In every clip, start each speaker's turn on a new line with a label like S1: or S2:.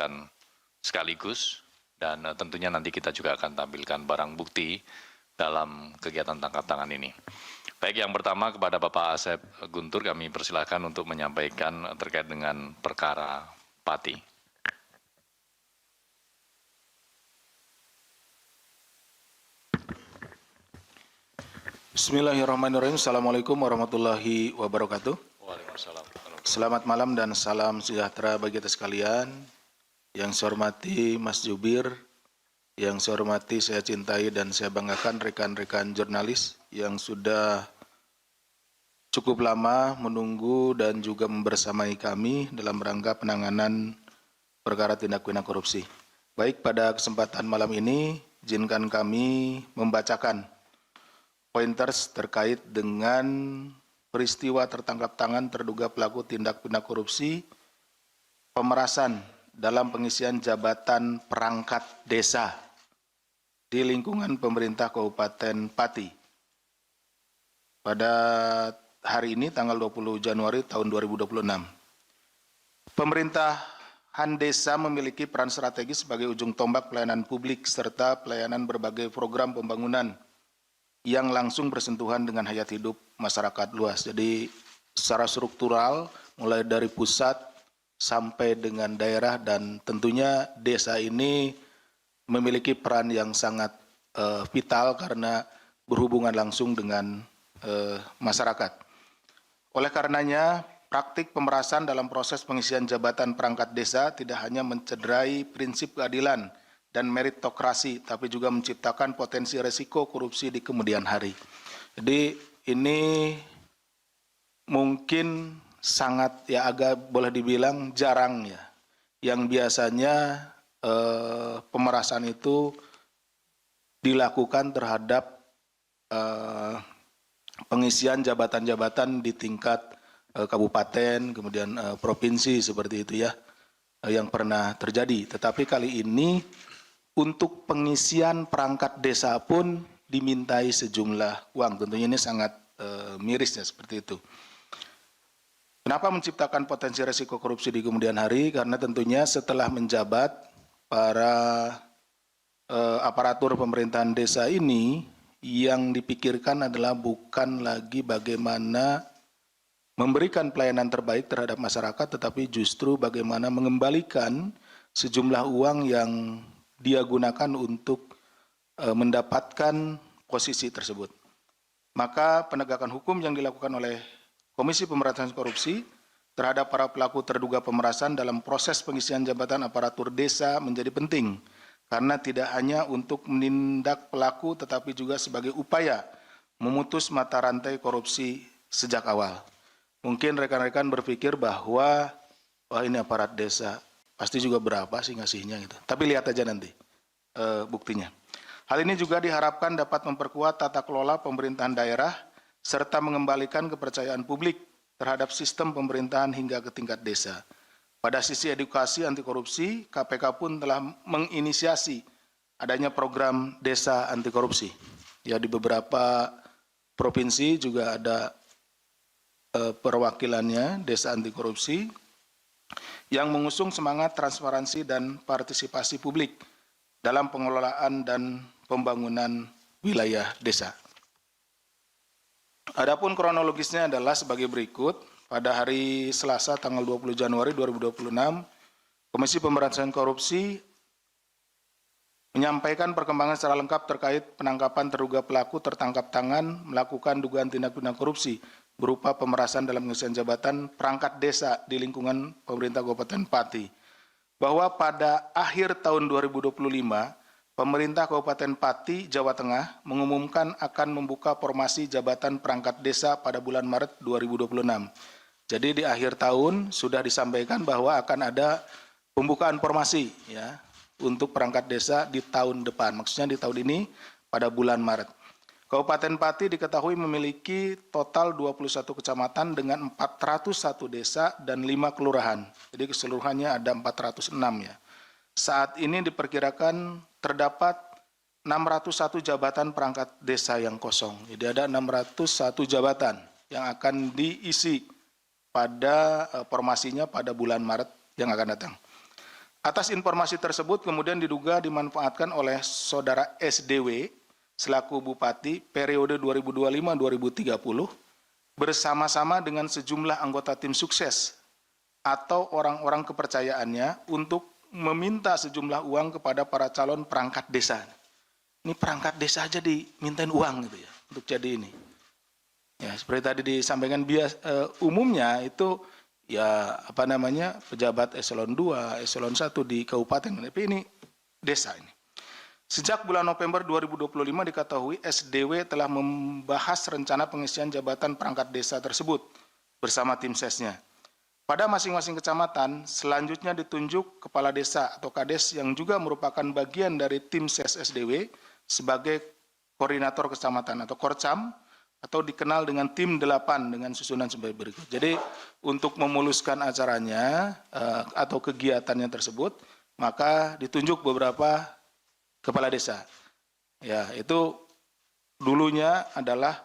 S1: dilakukan sekaligus dan tentunya nanti kita juga akan tampilkan barang bukti dalam kegiatan tangkap tangan ini. Baik, yang pertama kepada Bapak Asep Guntur kami persilahkan untuk menyampaikan terkait dengan perkara Pati.
S2: Bismillahirrahmanirrahim. Assalamualaikum warahmatullahi wabarakatuh.
S1: Waalaikumsalam.
S2: Selamat malam dan salam sejahtera bagi kita sekalian. Yang saya hormati Mas Jubir, yang saya hormati, saya cintai dan saya banggakan rekan-rekan jurnalis yang sudah cukup lama menunggu dan juga membersamai kami dalam rangka penanganan perkara tindak pidana korupsi. Baik, pada kesempatan malam ini, izinkan kami membacakan pointers terkait dengan peristiwa tertangkap tangan terduga pelaku tindak pidana korupsi pemerasan dalam pengisian jabatan perangkat desa di lingkungan pemerintah Kabupaten Pati. Pada hari ini tanggal 20 Januari tahun 2026. Pemerintahan desa memiliki peran strategis sebagai ujung tombak pelayanan publik serta pelayanan berbagai program pembangunan yang langsung bersentuhan dengan hayat hidup masyarakat luas. Jadi secara struktural mulai dari pusat sampai dengan daerah dan tentunya desa ini memiliki peran yang sangat vital karena berhubungan langsung dengan masyarakat. Oleh karenanya, praktik pemerasan dalam proses pengisian jabatan perangkat desa tidak hanya mencederai prinsip keadilan dan meritokrasi, tapi juga menciptakan potensi resiko korupsi di kemudian hari. Jadi ini mungkin sangat ya agak boleh dibilang jarang ya, yang biasanya pemerasan itu dilakukan terhadap pengisian jabatan-jabatan di tingkat kabupaten, kemudian provinsi seperti itu ya, yang pernah terjadi. Tetapi kali ini untuk pengisian perangkat desa pun dimintai sejumlah uang. Tentunya ini sangat miris ya seperti itu. Kenapa menciptakan potensi resiko korupsi di kemudian hari? Karena tentunya setelah menjabat para aparatur pemerintahan desa ini yang dipikirkan adalah bukan lagi bagaimana memberikan pelayanan terbaik terhadap masyarakat, tetapi justru bagaimana mengembalikan sejumlah uang yang dia gunakan untuk mendapatkan posisi tersebut. Maka penegakan hukum yang dilakukan oleh Komisi Pemberantasan Korupsi terhadap para pelaku terduga pemerasan dalam proses pengisian jabatan aparatur desa menjadi penting, karena tidak hanya untuk menindak pelaku tetapi juga sebagai upaya memutus mata rantai korupsi sejak awal. Mungkin rekan-rekan berpikir bahwa wah ini aparat desa, pasti juga berapa sih ngasihnya gitu. Tapi lihat aja nanti buktinya. Hal ini juga diharapkan dapat memperkuat tata kelola pemerintahan daerah serta mengembalikan kepercayaan publik terhadap sistem pemerintahan hingga ke tingkat desa. Pada sisi edukasi anti korupsi, KPK pun telah menginisiasi adanya program desa anti korupsi. Ya, di beberapa provinsi juga ada perwakilannya desa anti korupsi yang mengusung semangat transparansi dan partisipasi publik dalam pengelolaan dan pembangunan wilayah desa. Adapun kronologisnya adalah sebagai berikut. Pada hari Selasa tanggal 20 Januari 2026, Komisi Pemberantasan Korupsi menyampaikan perkembangan secara lengkap terkait penangkapan terduga pelaku tertangkap tangan melakukan dugaan tindak pidana korupsi berupa pemerasan dalam pengisian jabatan perangkat desa di lingkungan pemerintah Kabupaten Pati. Bahwa pada akhir tahun 2025, pemerintah Kabupaten Pati, Jawa Tengah mengumumkan akan membuka formasi jabatan perangkat desa pada bulan Maret 2026. Jadi di akhir tahun sudah disampaikan bahwa akan ada pembukaan formasi ya untuk perangkat desa di tahun depan. Maksudnya di tahun ini pada bulan Maret. Kabupaten Pati diketahui memiliki total 21 kecamatan dengan 401 desa dan 5 kelurahan. Jadi keseluruhannya ada 406 ya. Saat ini diperkirakan terdapat 601 jabatan perangkat desa yang kosong. Jadi ada 601 jabatan yang akan diisi pada formasinya pada bulan Maret yang akan datang. Atas informasi tersebut kemudian diduga dimanfaatkan oleh saudara SDW selaku Bupati periode 2025-2030 bersama-sama dengan sejumlah anggota tim sukses atau orang-orang kepercayaannya untuk meminta sejumlah uang kepada para calon perangkat desa. Ini perangkat desa aja dimintain uang gitu ya untuk jadi ini. Ya, seperti tadi disampaikan umumnya itu ya apa namanya pejabat eselon 2, eselon 1 di kabupaten, tapi ini desa ini. Sejak bulan November 2025 diketahui SDW telah membahas rencana pengisian jabatan perangkat desa tersebut bersama tim sesnya. Pada masing-masing kecamatan, selanjutnya ditunjuk kepala desa atau kades yang juga merupakan bagian dari tim ses SDW sebagai koordinator kecamatan atau korcam atau dikenal dengan tim 8 dengan susunan sebagai berikut. Jadi untuk memuluskan acaranya atau kegiatannya tersebut, maka ditunjuk beberapa kepala desa. Ya, itu dulunya adalah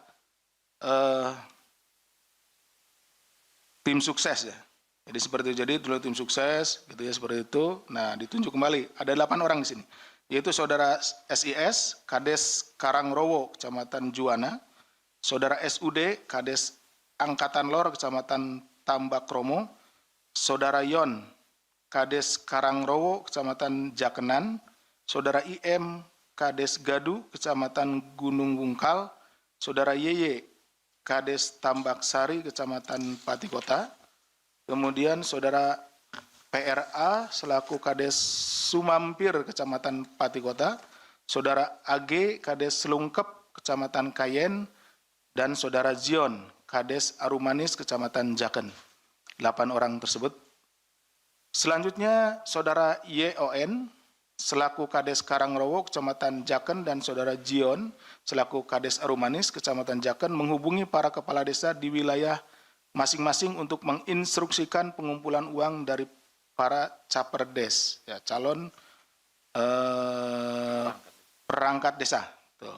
S2: tim sukses ya. Jadi seperti itu. Jadi dulu tim sukses gitu ya seperti itu. Nah, ditunjuk kembali. Ada 8 orang di sini. Yaitu saudara SIS, Kades Karangrowo, Kecamatan Juwana, saudara SUD, Kades Angkatan Lor, Kecamatan Tambakromo, saudara Yon, Kades Karangrowo, Kecamatan Jakenan, saudara IM, Kades Gadu, Kecamatan Gunung Wungkal, saudara YY, Kades Tambaksari, Kecamatan Patikota, kemudian saudara PRA selaku Kades Sumampir, Kecamatan Patikota, saudara AG, Kades Selungkep, Kecamatan Kayen, dan saudara Zion, Kades Arumanis, Kecamatan Jaken. 8 orang tersebut. Selanjutnya saudara YON selaku Kades Karangrowo, Kecamatan Jaken, dan saudara Zion selaku Kades Arumanis, Kecamatan Jaken menghubungi para kepala desa di wilayah masing-masing untuk menginstruksikan pengumpulan uang dari para caperdes, ya, calon perangkat desa. Tuh.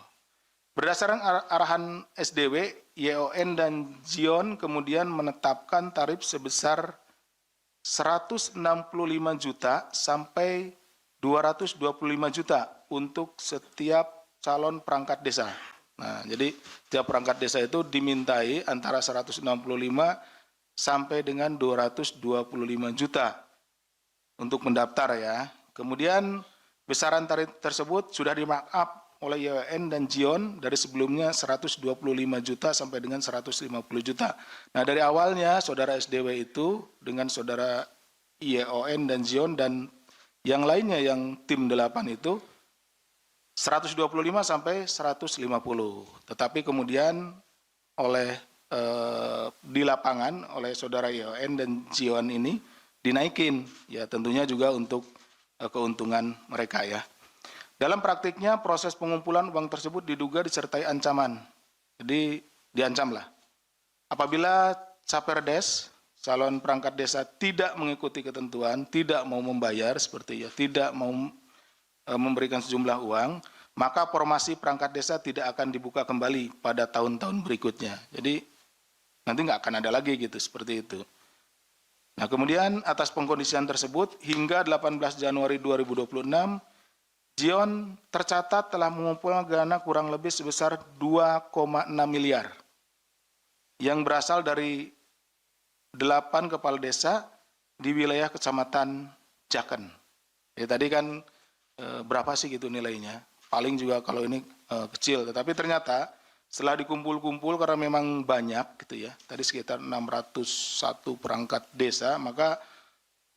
S2: Berdasarkan arahan SDW, YON dan Zion kemudian menetapkan tarif sebesar 165 juta sampai 225 juta untuk setiap calon perangkat desa. Nah, jadi tiap perangkat desa itu dimintai antara 165 sampai dengan 225 juta untuk mendaftar ya. Kemudian besaran tarif tersebut sudah di-markup oleh YON dan Zion dari sebelumnya 125 juta sampai dengan 150 juta. Nah, dari awalnya saudara SDW itu dengan saudara YON dan Zion dan yang lainnya yang tim 8 itu 125 sampai 150. Tetapi kemudian oleh di lapangan oleh saudara YON dan Zion ini dinaikin, ya tentunya juga untuk keuntungan mereka ya. Dalam praktiknya proses pengumpulan uang tersebut diduga disertai ancaman. Jadi diancamlah. Apabila caperdes, calon perangkat desa tidak mengikuti ketentuan, tidak mau membayar seperti ya, tidak mau memberikan sejumlah uang, maka formasi perangkat desa tidak akan dibuka kembali pada tahun-tahun berikutnya. Jadi nanti nggak akan ada lagi gitu seperti itu. Nah, kemudian atas pengkondisian tersebut hingga 18 Januari 2026 Zion tercatat telah mengumpulkan dana kurang lebih sebesar 2,6 miliar yang berasal dari 8 kepala desa di wilayah Kecamatan Jaken. Ya, tadi kan berapa sih gitu nilainya? Paling juga kalau ini kecil, tetapi ternyata setelah dikumpul-kumpul karena memang banyak gitu ya, tadi sekitar 601 perangkat desa, maka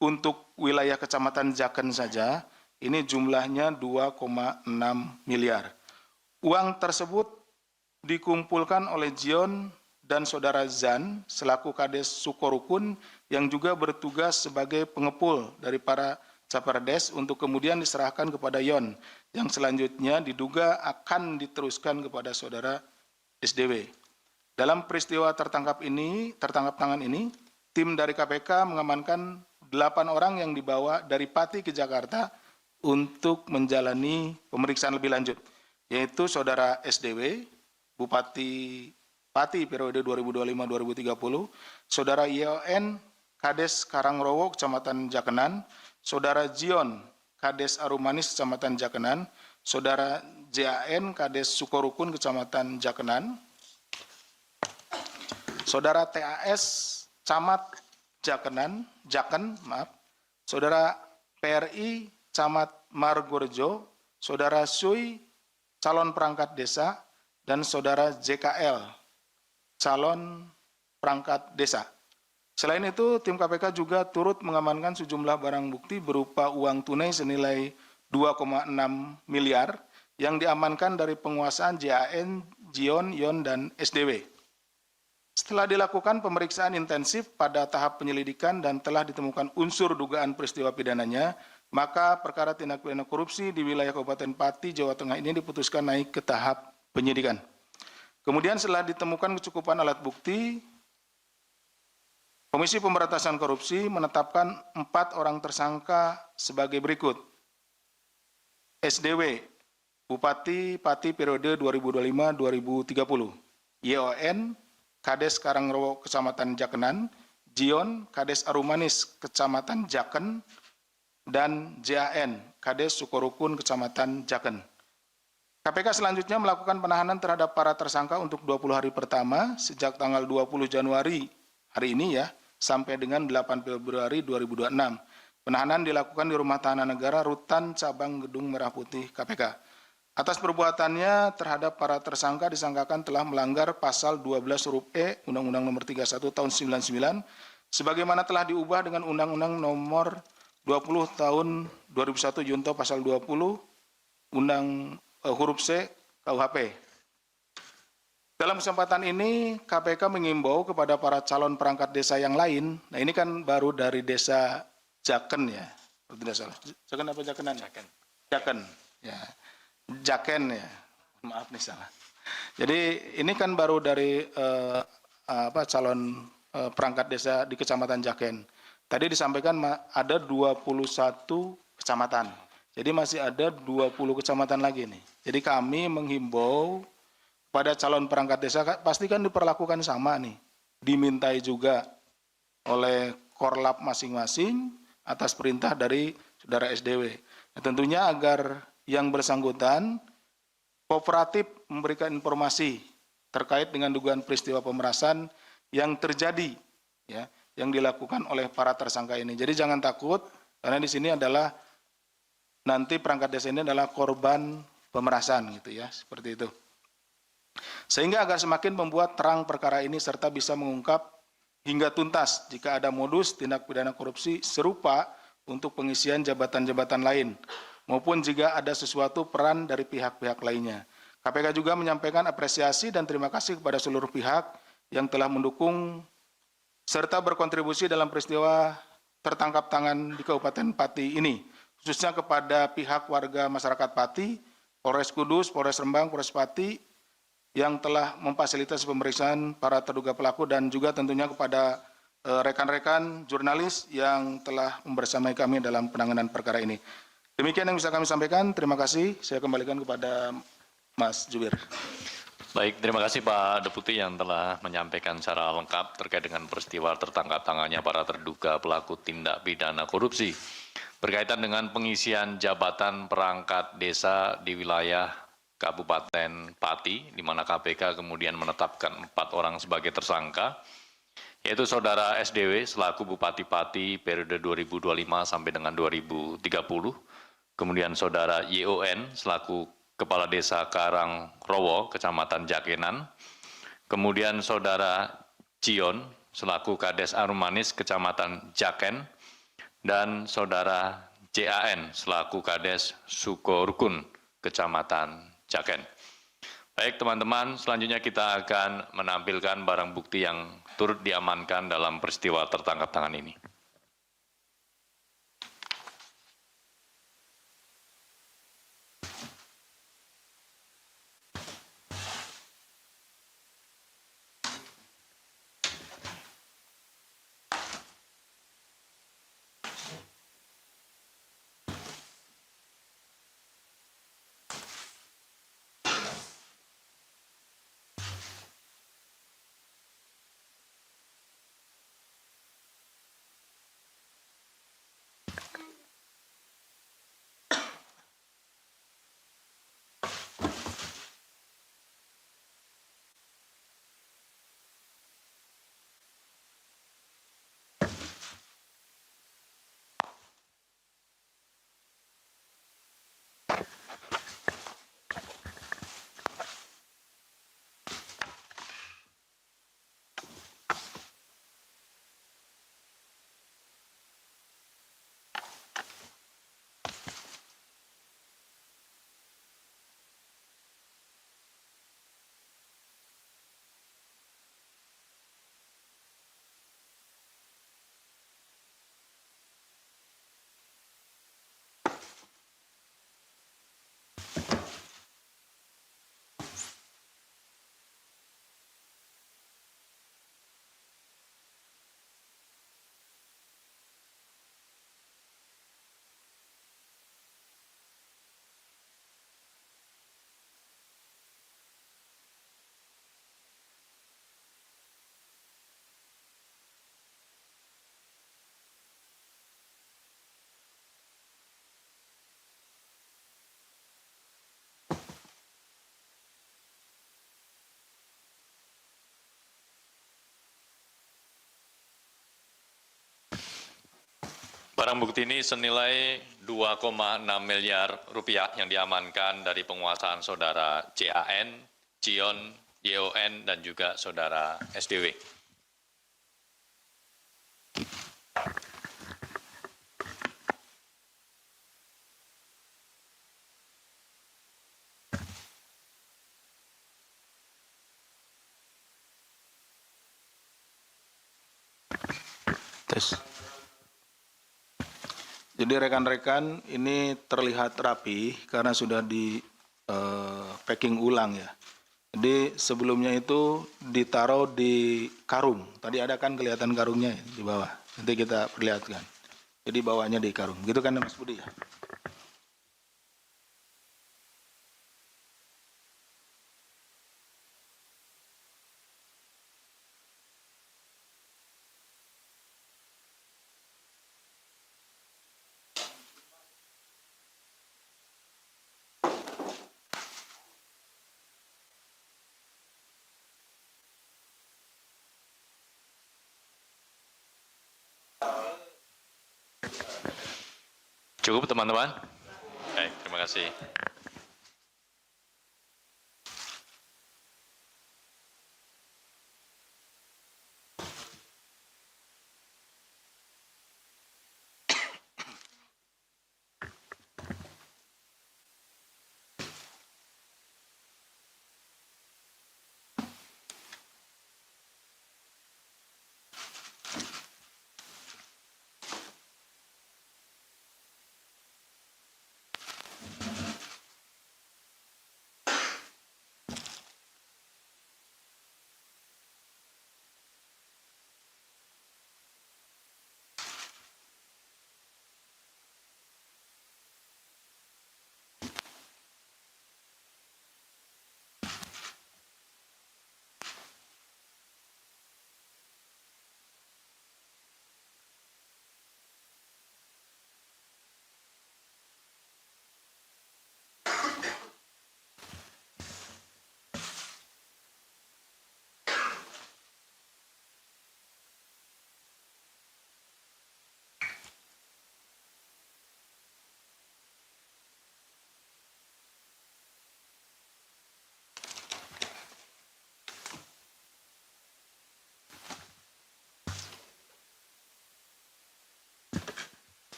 S2: untuk wilayah Kecamatan Jaken saja ini jumlahnya 2,6 miliar. Uang tersebut dikumpulkan oleh Zion dan saudara Zan selaku Kades Sukorukun yang juga bertugas sebagai pengepul dari para caperdes untuk kemudian diserahkan kepada Yon yang selanjutnya diduga akan diteruskan kepada saudara SDW. Dalam peristiwa tertangkap tangan ini, tim dari KPK mengamankan 8 orang yang dibawa dari Pati ke Jakarta untuk menjalani pemeriksaan lebih lanjut, yaitu saudara SDW, Bupati Pati periode 2025-2030, saudara YON, Kades Karangrowo, Kecamatan Jakenan, Saudara Jion, Kades Arumanis, Kecamatan Jakenan, Saudara JAN, Kades Sukorukun, Kecamatan Jakenan, Saudara TAS, Camat Jaken, Saudara PRI, Camat Margorejo, Saudara Sui, calon perangkat desa, dan Saudara JKL, calon perangkat desa. Selain itu, tim KPK juga turut mengamankan sejumlah barang bukti berupa uang tunai senilai 2,6 miliar yang diamankan dari penguasaan JAN, Jion, Yon, dan SDW. Setelah dilakukan pemeriksaan intensif pada tahap penyelidikan dan telah ditemukan unsur dugaan peristiwa pidananya, maka perkara tindak pidana korupsi di wilayah Kabupaten Pati, Jawa Tengah ini diputuskan naik ke tahap penyidikan. Kemudian setelah ditemukan kecukupan alat bukti, Komisi Pemberantasan Korupsi menetapkan 4 orang tersangka sebagai berikut. SDW, Bupati Pati periode 2025-2030. YON, Kades Karangrowo, Kecamatan Jakenan. Jion, Kades Arumanis, Kecamatan Jaken. Dan JAN, Kades Sukorukun, Kecamatan Jaken. KPK selanjutnya melakukan penahanan terhadap para tersangka untuk 20 hari pertama sejak tanggal 20 Januari hari ini ya, sampai dengan 8 Februari 2026. Penahanan dilakukan di Rumah Tahanan Negara Rutan Cabang Gedung Merah Putih KPK. Atas perbuatannya terhadap para tersangka disangkakan telah melanggar pasal 12 huruf E Undang-Undang Nomor 31 Tahun 99 sebagaimana telah diubah dengan Undang-Undang Nomor 20 Tahun 2001 Junto pasal 20 huruf C KUHP. Dalam kesempatan ini, KPK mengimbau kepada para calon perangkat desa yang lain. Nah, ini kan baru dari desa Jaken ya, kalau tidak salah. Jaken apa Jakenan? Jaken. Jaken, ya. Jaken ya. Maaf nih salah. Jadi ini kan baru dari calon perangkat desa di Kecamatan Jaken. Tadi disampaikan ada 21 kecamatan. Jadi masih ada 20 kecamatan lagi nih. Jadi kami menghimbau pada calon perangkat desa pasti kan diperlakukan sama nih. Dimintai juga oleh Korlap masing-masing atas perintah dari Saudara SDW. Nah, tentunya agar yang bersangkutan kooperatif memberikan informasi terkait dengan dugaan peristiwa pemerasan yang terjadi ya, yang dilakukan oleh para tersangka ini. Jadi jangan takut karena di sini adalah nanti perangkat desa ini adalah korban pemerasan gitu ya, seperti itu. Sehingga agar semakin membuat terang perkara ini serta bisa mengungkap hingga tuntas jika ada modus tindak pidana korupsi serupa untuk pengisian jabatan-jabatan lain maupun jika ada sesuatu peran dari pihak-pihak lainnya. KPK juga menyampaikan apresiasi dan terima kasih kepada seluruh pihak yang telah mendukung serta berkontribusi dalam peristiwa tertangkap tangan di Kabupaten Pati ini, khususnya kepada pihak warga masyarakat Pati, Polres Kudus, Polres Rembang, Polres Pati, yang telah memfasilitasi pemeriksaan para terduga pelaku dan juga tentunya kepada rekan-rekan jurnalis yang telah membersamai kami dalam penanganan perkara ini. Demikian yang bisa kami sampaikan. Terima kasih. Saya kembalikan kepada Mas Jubir.
S1: Baik, terima kasih Pak Deputi yang telah menyampaikan secara lengkap terkait dengan peristiwa tertangkap tangannya para terduga pelaku tindak pidana korupsi berkaitan dengan pengisian jabatan perangkat desa di wilayah Kabupaten Pati, di mana KPK kemudian menetapkan 4 orang sebagai tersangka, yaitu Saudara SDW selaku Bupati Pati periode 2025 sampai dengan 2030, kemudian Saudara YON selaku Kepala Desa Karangrowo, Kecamatan Jakenan, kemudian Saudara Jion selaku Kades Arumanis, Kecamatan Jaken, dan Saudara JAN selaku Kades Sukorukun, Kecamatan Jaken. Baik teman-teman, selanjutnya kita akan menampilkan barang bukti yang turut diamankan dalam peristiwa tertangkap tangan ini. Barang bukti ini senilai 2,6 miliar rupiah yang diamankan dari penguasaan saudara JAN, Cion, YON, dan juga saudara SDW.
S2: Tes. Jadi rekan-rekan ini terlihat rapi karena sudah di packing ulang ya. Jadi sebelumnya itu ditaruh di karung. Tadi ada kan kelihatan karungnya ya, di bawah. Nanti kita perlihatkan. Jadi bawahnya di karung. Gitu kan Mas Budi ya?
S1: Cukup teman-teman? Baik, terima kasih.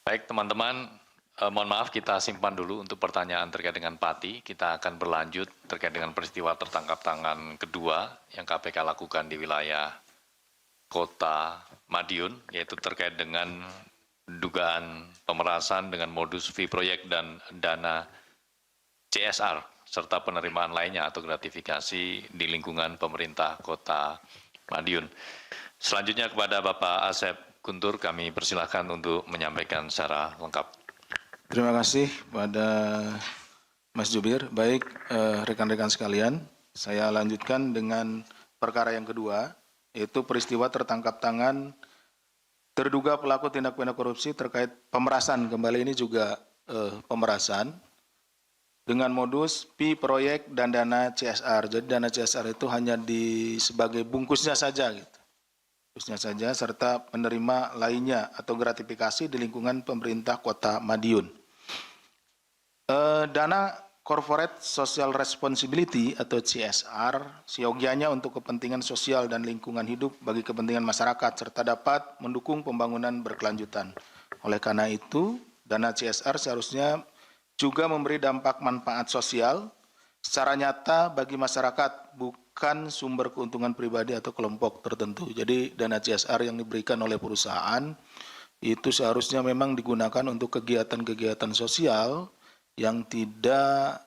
S1: Baik teman-teman, mohon maaf kita simpan dulu untuk pertanyaan terkait dengan Pati. Kita akan berlanjut terkait dengan peristiwa tertangkap tangan kedua yang KPK lakukan di wilayah Kota Madiun, yaitu terkait dengan dugaan pemerasan dengan modus fee proyek dan dana CSR, serta penerimaan lainnya atau gratifikasi di lingkungan pemerintah Kota Madiun. Selanjutnya kepada Bapak Asep Guntur, kami persilahkan untuk menyampaikan secara lengkap.
S2: Terima kasih pada Mas Jubir. Baik, rekan-rekan sekalian, saya lanjutkan dengan perkara yang kedua, yaitu peristiwa tertangkap tangan terduga pelaku tindak pidana korupsi terkait pemerasan. Kembali ini juga pemerasan dengan modus fee proyek dan dana CSR. Jadi dana CSR itu hanya sebagai bungkusnya saja gitu. Bungkusnya saja serta penerima lainnya atau gratifikasi di lingkungan pemerintah Kota Madiun. Dana Corporate Social Responsibility atau CSR seyogianya untuk kepentingan sosial dan lingkungan hidup bagi kepentingan masyarakat serta dapat mendukung pembangunan berkelanjutan. Oleh karena itu, dana CSR seharusnya juga memberi dampak manfaat sosial secara nyata bagi masyarakat, bukan sumber keuntungan pribadi atau kelompok tertentu. Jadi dana CSR yang diberikan oleh perusahaan itu seharusnya memang digunakan untuk kegiatan-kegiatan sosial yang tidak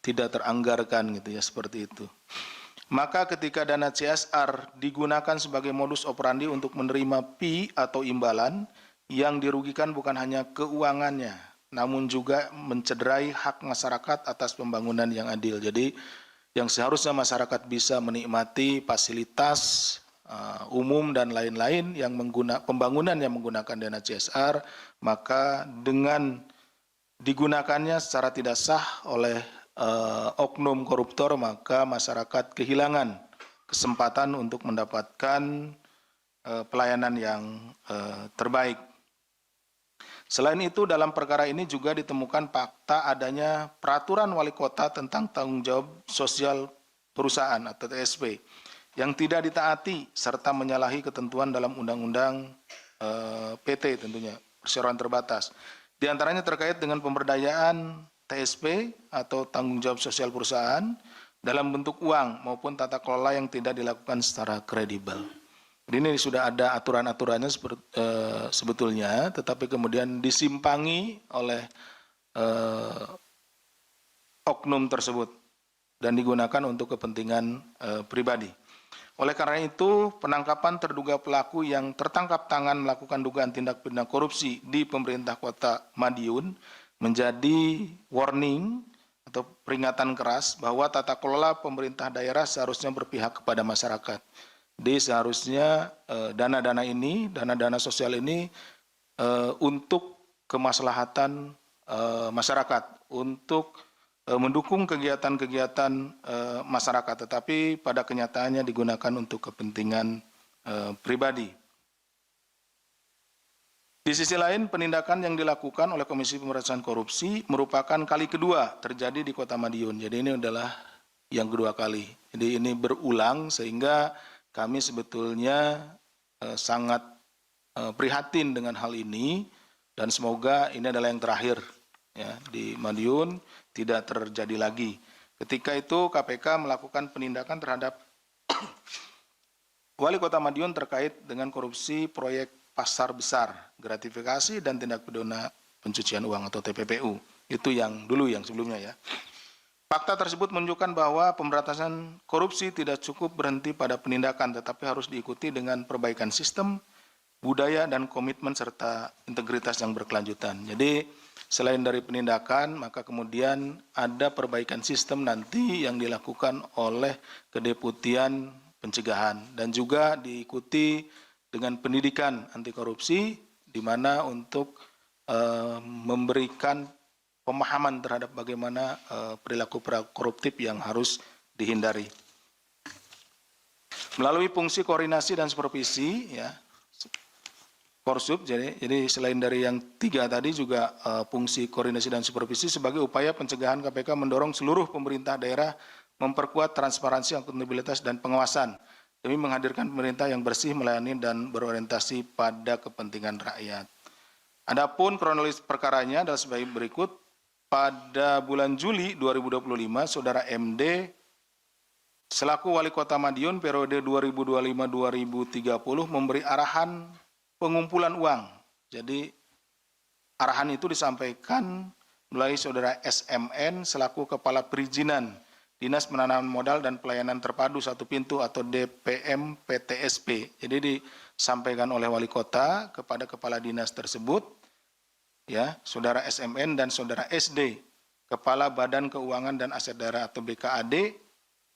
S2: tidak teranggarkan gitu ya, seperti itu. Maka ketika dana CSR digunakan sebagai modus operandi untuk menerima fee atau imbalan, yang dirugikan bukan hanya keuangannya, namun juga mencederai hak masyarakat atas pembangunan yang adil. Jadi yang seharusnya masyarakat bisa menikmati fasilitas umum dan lain-lain yang pembangunan yang menggunakan dana CSR, maka dengan digunakannya secara tidak sah oleh oknum koruptor, maka masyarakat kehilangan kesempatan untuk mendapatkan pelayanan yang terbaik. Selain itu, dalam perkara ini juga ditemukan fakta adanya peraturan wali kota tentang tanggung jawab sosial perusahaan atau TSP yang tidak ditaati serta menyalahi ketentuan dalam undang-undang PT tentunya, perseroan terbatas. Di antaranya terkait dengan pemberdayaan TSP atau tanggung jawab sosial perusahaan dalam bentuk uang maupun tata kelola yang tidak dilakukan secara kredibel. Jadi ini sudah ada aturan-aturannya sebetulnya, tetapi kemudian disimpangi oleh oknum tersebut dan digunakan untuk kepentingan pribadi. Oleh karena itu, penangkapan terduga pelaku yang tertangkap tangan melakukan dugaan tindak pidana korupsi di pemerintah Kota Madiun menjadi warning atau peringatan keras bahwa tata kelola pemerintah daerah seharusnya berpihak kepada masyarakat. Jadi seharusnya dana-dana ini, dana-dana sosial ini untuk kemaslahatan masyarakat, untuk mendukung kegiatan-kegiatan masyarakat, tetapi pada kenyataannya digunakan untuk kepentingan pribadi. Di sisi lain, penindakan yang dilakukan oleh Komisi Pemberantasan Korupsi merupakan kali kedua terjadi di Kota Madiun. Jadi ini adalah yang kedua kali. Jadi ini berulang sehingga kami sebetulnya sangat prihatin dengan hal ini dan semoga ini adalah yang terakhir ya di Madiun, tidak terjadi lagi. Ketika itu KPK melakukan penindakan terhadap Wali Kota Madiun terkait dengan korupsi proyek pasar besar, gratifikasi dan tindak pidana pencucian uang atau TPPU. Itu yang dulu, yang sebelumnya ya. Fakta tersebut menunjukkan bahwa pemberantasan korupsi tidak cukup berhenti pada penindakan, tetapi harus diikuti dengan perbaikan sistem, budaya, dan komitmen serta integritas yang berkelanjutan. Jadi selain dari penindakan, maka kemudian ada perbaikan sistem nanti yang dilakukan oleh Kedeputian Pencegahan dan juga diikuti dengan pendidikan anti korupsi, di mana untuk memberikan pemahaman terhadap bagaimana perilaku koruptif yang harus dihindari. Melalui fungsi koordinasi dan supervisi, ya, Korsub, jadi selain dari yang 3 tadi juga fungsi koordinasi dan supervisi sebagai upaya pencegahan KPK mendorong seluruh pemerintah daerah memperkuat transparansi, akuntabilitas, dan pengawasan demi menghadirkan pemerintah yang bersih, melayani, dan berorientasi pada kepentingan rakyat. Adapun kronologis perkaranya adalah sebagai berikut. Pada bulan Juli 2025, Saudara MD selaku Wali Kota Madiun periode 2025-2030 memberi arahan pengumpulan uang. Jadi arahan itu disampaikan melalui Saudara SMN selaku Kepala Perizinan Dinas Penanaman Modal dan Pelayanan Terpadu Satu Pintu atau DPM PTSP. Jadi disampaikan oleh Wali Kota kepada Kepala Dinas tersebut, ya, Saudara SMN dan Saudara SD, Kepala Badan Keuangan dan Aset Daerah atau BKAD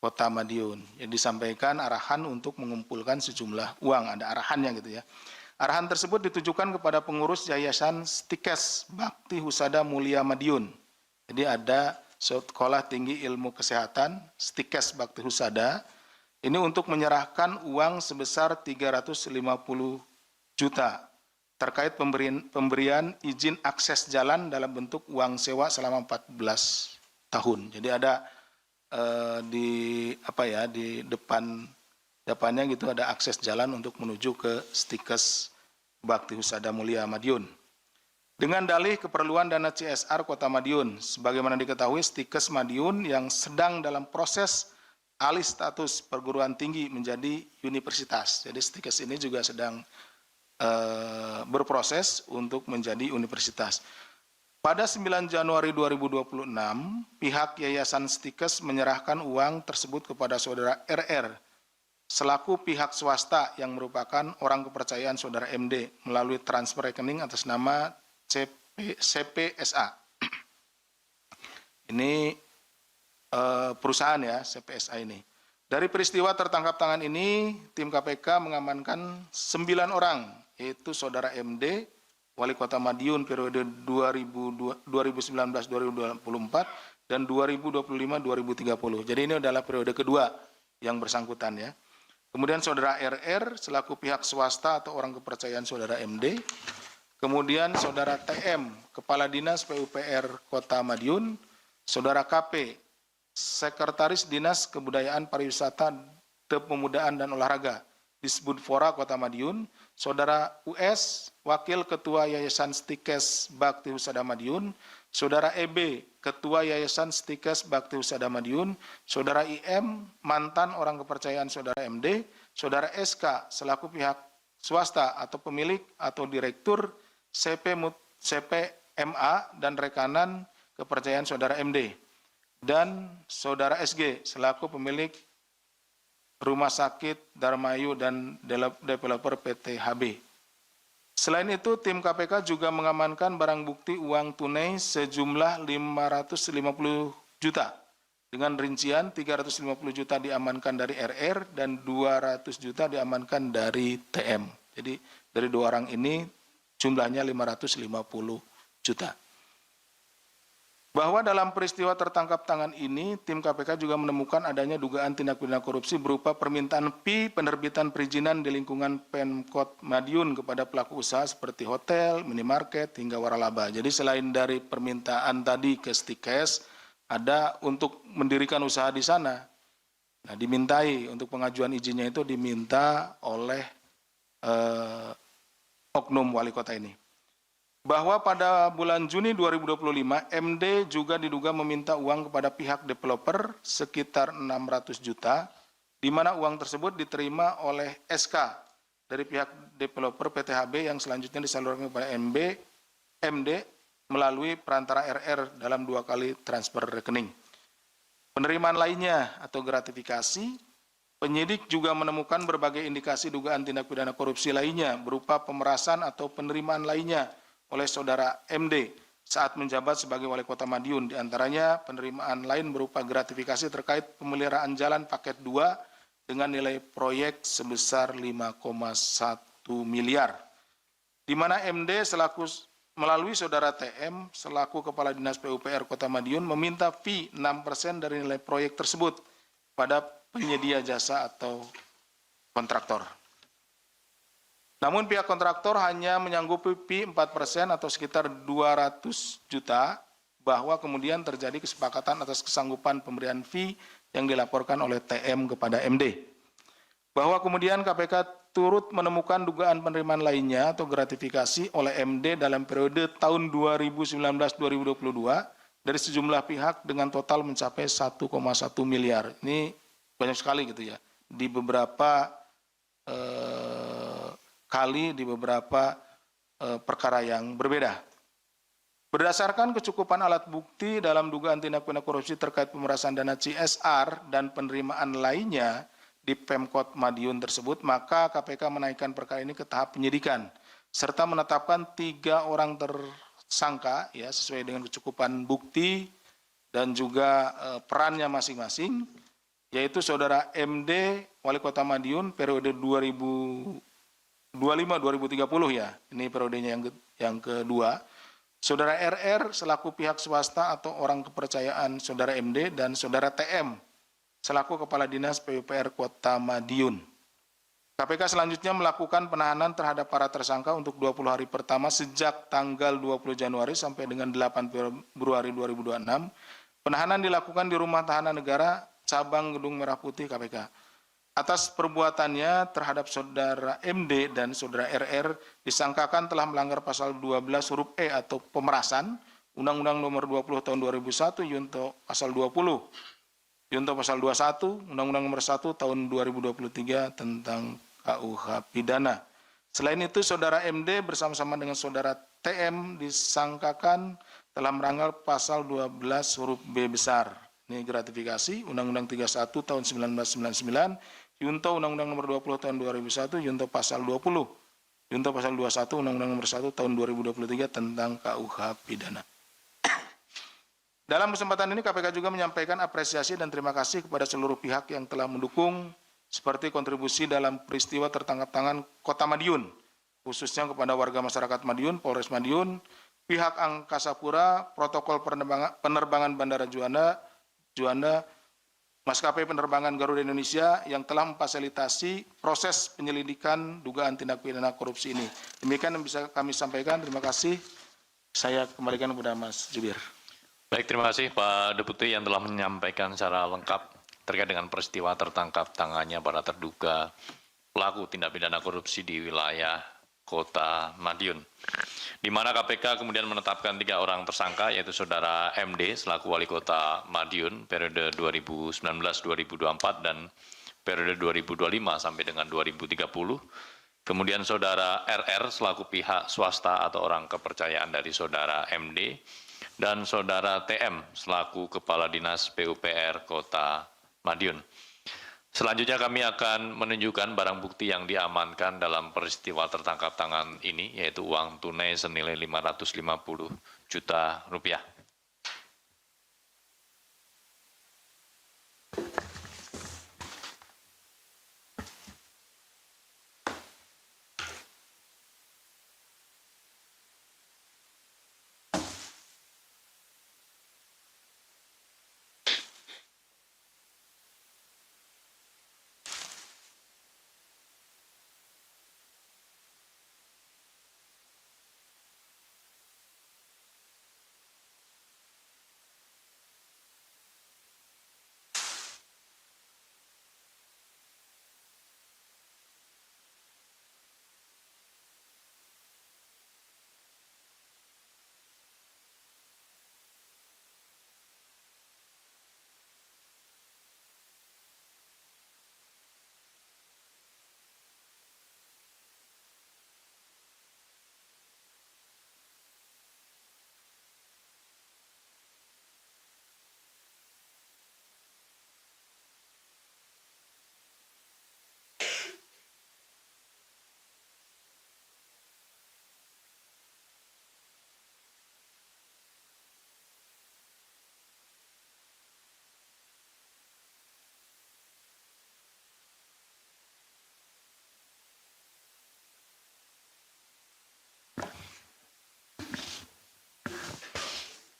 S2: Kota Madiun. Jadi disampaikan arahan untuk mengumpulkan sejumlah uang, ada arahannya gitu ya. Arahan tersebut ditujukan kepada pengurus Yayasan Stikes Bakti Husada Mulia Madiun. Jadi ada Sekolah Tinggi Ilmu Kesehatan Stikes Bakti Husada. Ini untuk menyerahkan uang sebesar 350 juta terkait pemberian izin akses jalan dalam bentuk uang sewa selama 14 tahun. Jadi ada di depannya gitu ada akses jalan untuk menuju ke Stikes Bakti Husada Mulia Madiun. Dengan dalih keperluan dana CSR Kota Madiun, sebagaimana diketahui Stikes Madiun yang sedang dalam proses alih status perguruan tinggi menjadi universitas. Jadi Stikes ini juga sedang berproses untuk menjadi universitas. Pada 9 Januari 2026, pihak Yayasan Stikes menyerahkan uang tersebut kepada Saudara RR selaku pihak swasta yang merupakan orang kepercayaan Saudara MD melalui transfer rekening atas nama CPSA. Ini perusahaan ya, CPSA ini. Dari peristiwa tertangkap tangan ini, tim KPK mengamankan 9 orang, yaitu Saudara MD, Wali Kota Madiun periode 2019-2024 dan 2025-2030. Jadi ini adalah periode kedua yang bersangkutan ya. Kemudian Saudara RR selaku pihak swasta atau orang kepercayaan Saudara MD. Kemudian Saudara TM, Kepala Dinas PUPR Kota Madiun. Saudara KP, Sekretaris Dinas Kebudayaan Pariwisata, Kepemudaan dan Olahraga, Disbudfora Kota Madiun. Saudara US, Wakil Ketua Yayasan Stikes Bakti Husada Madiun. Saudara EB, Ketua Yayasan Stikes Bakti Husada Madiun. Saudara IM, mantan orang kepercayaan Saudara MD. Saudara SK, selaku pihak swasta atau pemilik atau direktur CPMA dan rekanan kepercayaan Saudara MD. Dan Saudara SG, selaku pemilik Rumah Sakit Darmayu dan developer PT HB. Selain itu, tim KPK juga mengamankan barang bukti uang tunai sejumlah 550 juta. Dengan rincian 350 juta diamankan dari RR dan 200 juta diamankan dari TM. Jadi dari dua orang ini jumlahnya 550 juta. Bahwa dalam peristiwa tertangkap tangan ini, tim KPK juga menemukan adanya dugaan tindak pidana korupsi berupa permintaan fee penerbitan perizinan di lingkungan Pemkot Madiun kepada pelaku usaha seperti hotel, minimarket, hingga waralaba. Jadi selain dari permintaan tadi ke Stikes, ada untuk mendirikan usaha di sana. Nah, dimintai untuk pengajuan izinnya itu diminta oleh oknum wali kota ini. Bahwa pada bulan Juni 2025, MD juga diduga meminta uang kepada pihak developer sekitar 600 juta, di mana uang tersebut diterima oleh SK dari pihak developer PTHB yang selanjutnya disalurkan kepada MD melalui perantara RR dalam 2 kali transfer rekening. Penerimaan lainnya atau gratifikasi, penyidik juga menemukan berbagai indikasi dugaan tindak pidana korupsi lainnya berupa pemerasan atau penerimaan lainnya oleh Saudara MD saat menjabat sebagai Wali Kota Madiun. Di antaranya penerimaan lain berupa gratifikasi terkait pemeliharaan jalan paket 2 dengan nilai proyek sebesar 5,1 miliar. Di mana MD melalui Saudara TM selaku Kepala Dinas PUPR Kota Madiun meminta fee 6% dari nilai proyek tersebut pada penyedia jasa atau kontraktor. Namun pihak kontraktor hanya menyanggupi fee 4% atau sekitar 200 juta, bahwa kemudian terjadi kesepakatan atas kesanggupan pemberian fee yang dilaporkan oleh TM kepada MD. Bahwa kemudian KPK turut menemukan dugaan penerimaan lainnya atau gratifikasi oleh MD dalam periode tahun 2019-2022 dari sejumlah pihak dengan total mencapai 1,1 miliar. Ini banyak sekali gitu ya, di beberapa kali di beberapa perkara yang berbeda. Berdasarkan kecukupan alat bukti dalam dugaan tindak pidana korupsi terkait pemerasan dana CSR dan penerimaan lainnya di Pemkot Madiun tersebut, maka KPK menaikkan perkara ini ke tahap penyidikan serta menetapkan 3 orang tersangka ya sesuai dengan kecukupan bukti dan juga perannya masing-masing, yaitu Saudara MD Wali Kota Madiun periode 2025-2030 ya, ini periodenya yang kedua. Saudara RR selaku pihak swasta atau orang kepercayaan Saudara MD dan Saudara TM selaku Kepala Dinas PUPR Kota Madiun. KPK selanjutnya melakukan penahanan terhadap para tersangka untuk 20 hari pertama sejak tanggal 20 Januari sampai dengan 8 Februari 2026. Penahanan dilakukan di Rumah Tahanan Negara Cabang Gedung Merah Putih KPK. Atas perbuatannya terhadap Saudara MD dan Saudara RR disangkakan telah melanggar pasal 12 huruf E atau pemerasan Undang-Undang Nomor 20 Tahun 2001 Yunto pasal 20, Yunto pasal 21, Undang-Undang Nomor 1 Tahun 2023 tentang KUH Pidana. Selain itu, Saudara MD bersama-sama dengan Saudara TM disangkakan telah melanggar pasal 12 huruf B besar. Ini gratifikasi Undang-Undang 31 Tahun 1999, Yunto Undang-Undang Nomor 20 Tahun 2001, Yunto pasal 20, Yunto pasal 21, Undang-Undang Nomor 1 Tahun 2023 tentang KUH Pidana. Dalam kesempatan ini KPK juga menyampaikan apresiasi dan terima kasih kepada seluruh pihak yang telah mendukung seperti kontribusi dalam peristiwa tertangkap tangan Kota Madiun, khususnya kepada warga masyarakat Madiun, Polres Madiun, pihak Angkasa Pura, protokol penerbangan Bandara Juanda, Maskapai Penerbangan Garuda Indonesia yang telah memfasilitasi proses penyelidikan dugaan tindak pidana korupsi ini. Demikian yang bisa kami sampaikan. Terima kasih. Saya kembalikan kepada Mas Jubir.
S1: Baik, terima kasih Pak Deputi yang telah menyampaikan secara lengkap terkait dengan peristiwa tertangkap tangannya para terduga pelaku tindak pidana korupsi di wilayah Kota Madiun, di mana KPK kemudian menetapkan 3 orang tersangka, yaitu Saudara MD selaku Wali Kota Madiun periode 2019-2024 dan periode 2025 sampai dengan 2030. Kemudian Saudara RR selaku pihak swasta atau orang kepercayaan dari Saudara MD, dan Saudara TM selaku Kepala Dinas PUPR Kota Madiun. Selanjutnya kami akan menunjukkan barang bukti yang diamankan dalam peristiwa tertangkap tangan ini, yaitu uang tunai senilai 550 juta rupiah.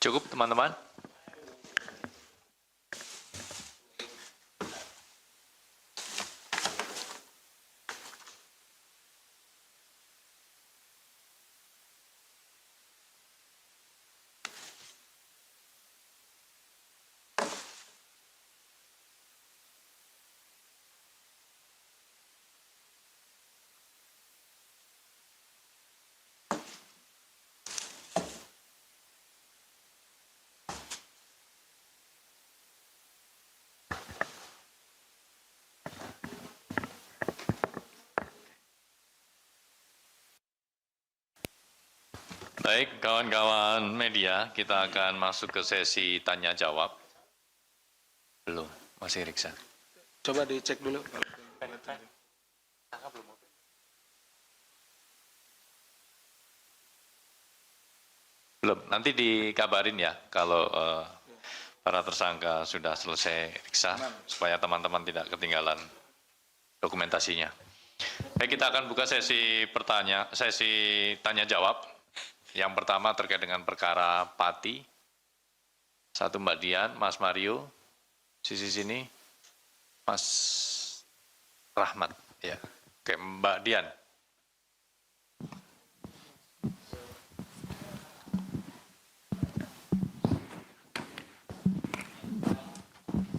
S1: Cukup teman-teman? Baik, kawan-kawan media, kita akan masuk ke sesi tanya jawab. Belum, masih Riksa.
S2: Coba dicek dulu.
S1: Belum, nanti dikabarin ya kalau para tersangka sudah selesai Riksa, supaya teman-teman tidak ketinggalan dokumentasinya. Baik, kita akan buka sesi tanya jawab. Yang pertama terkait dengan perkara Pati. Satu Mbak Dian, Mas Mario, sisi sini, Mas Rahmat. Ya, oke, Mbak Dian.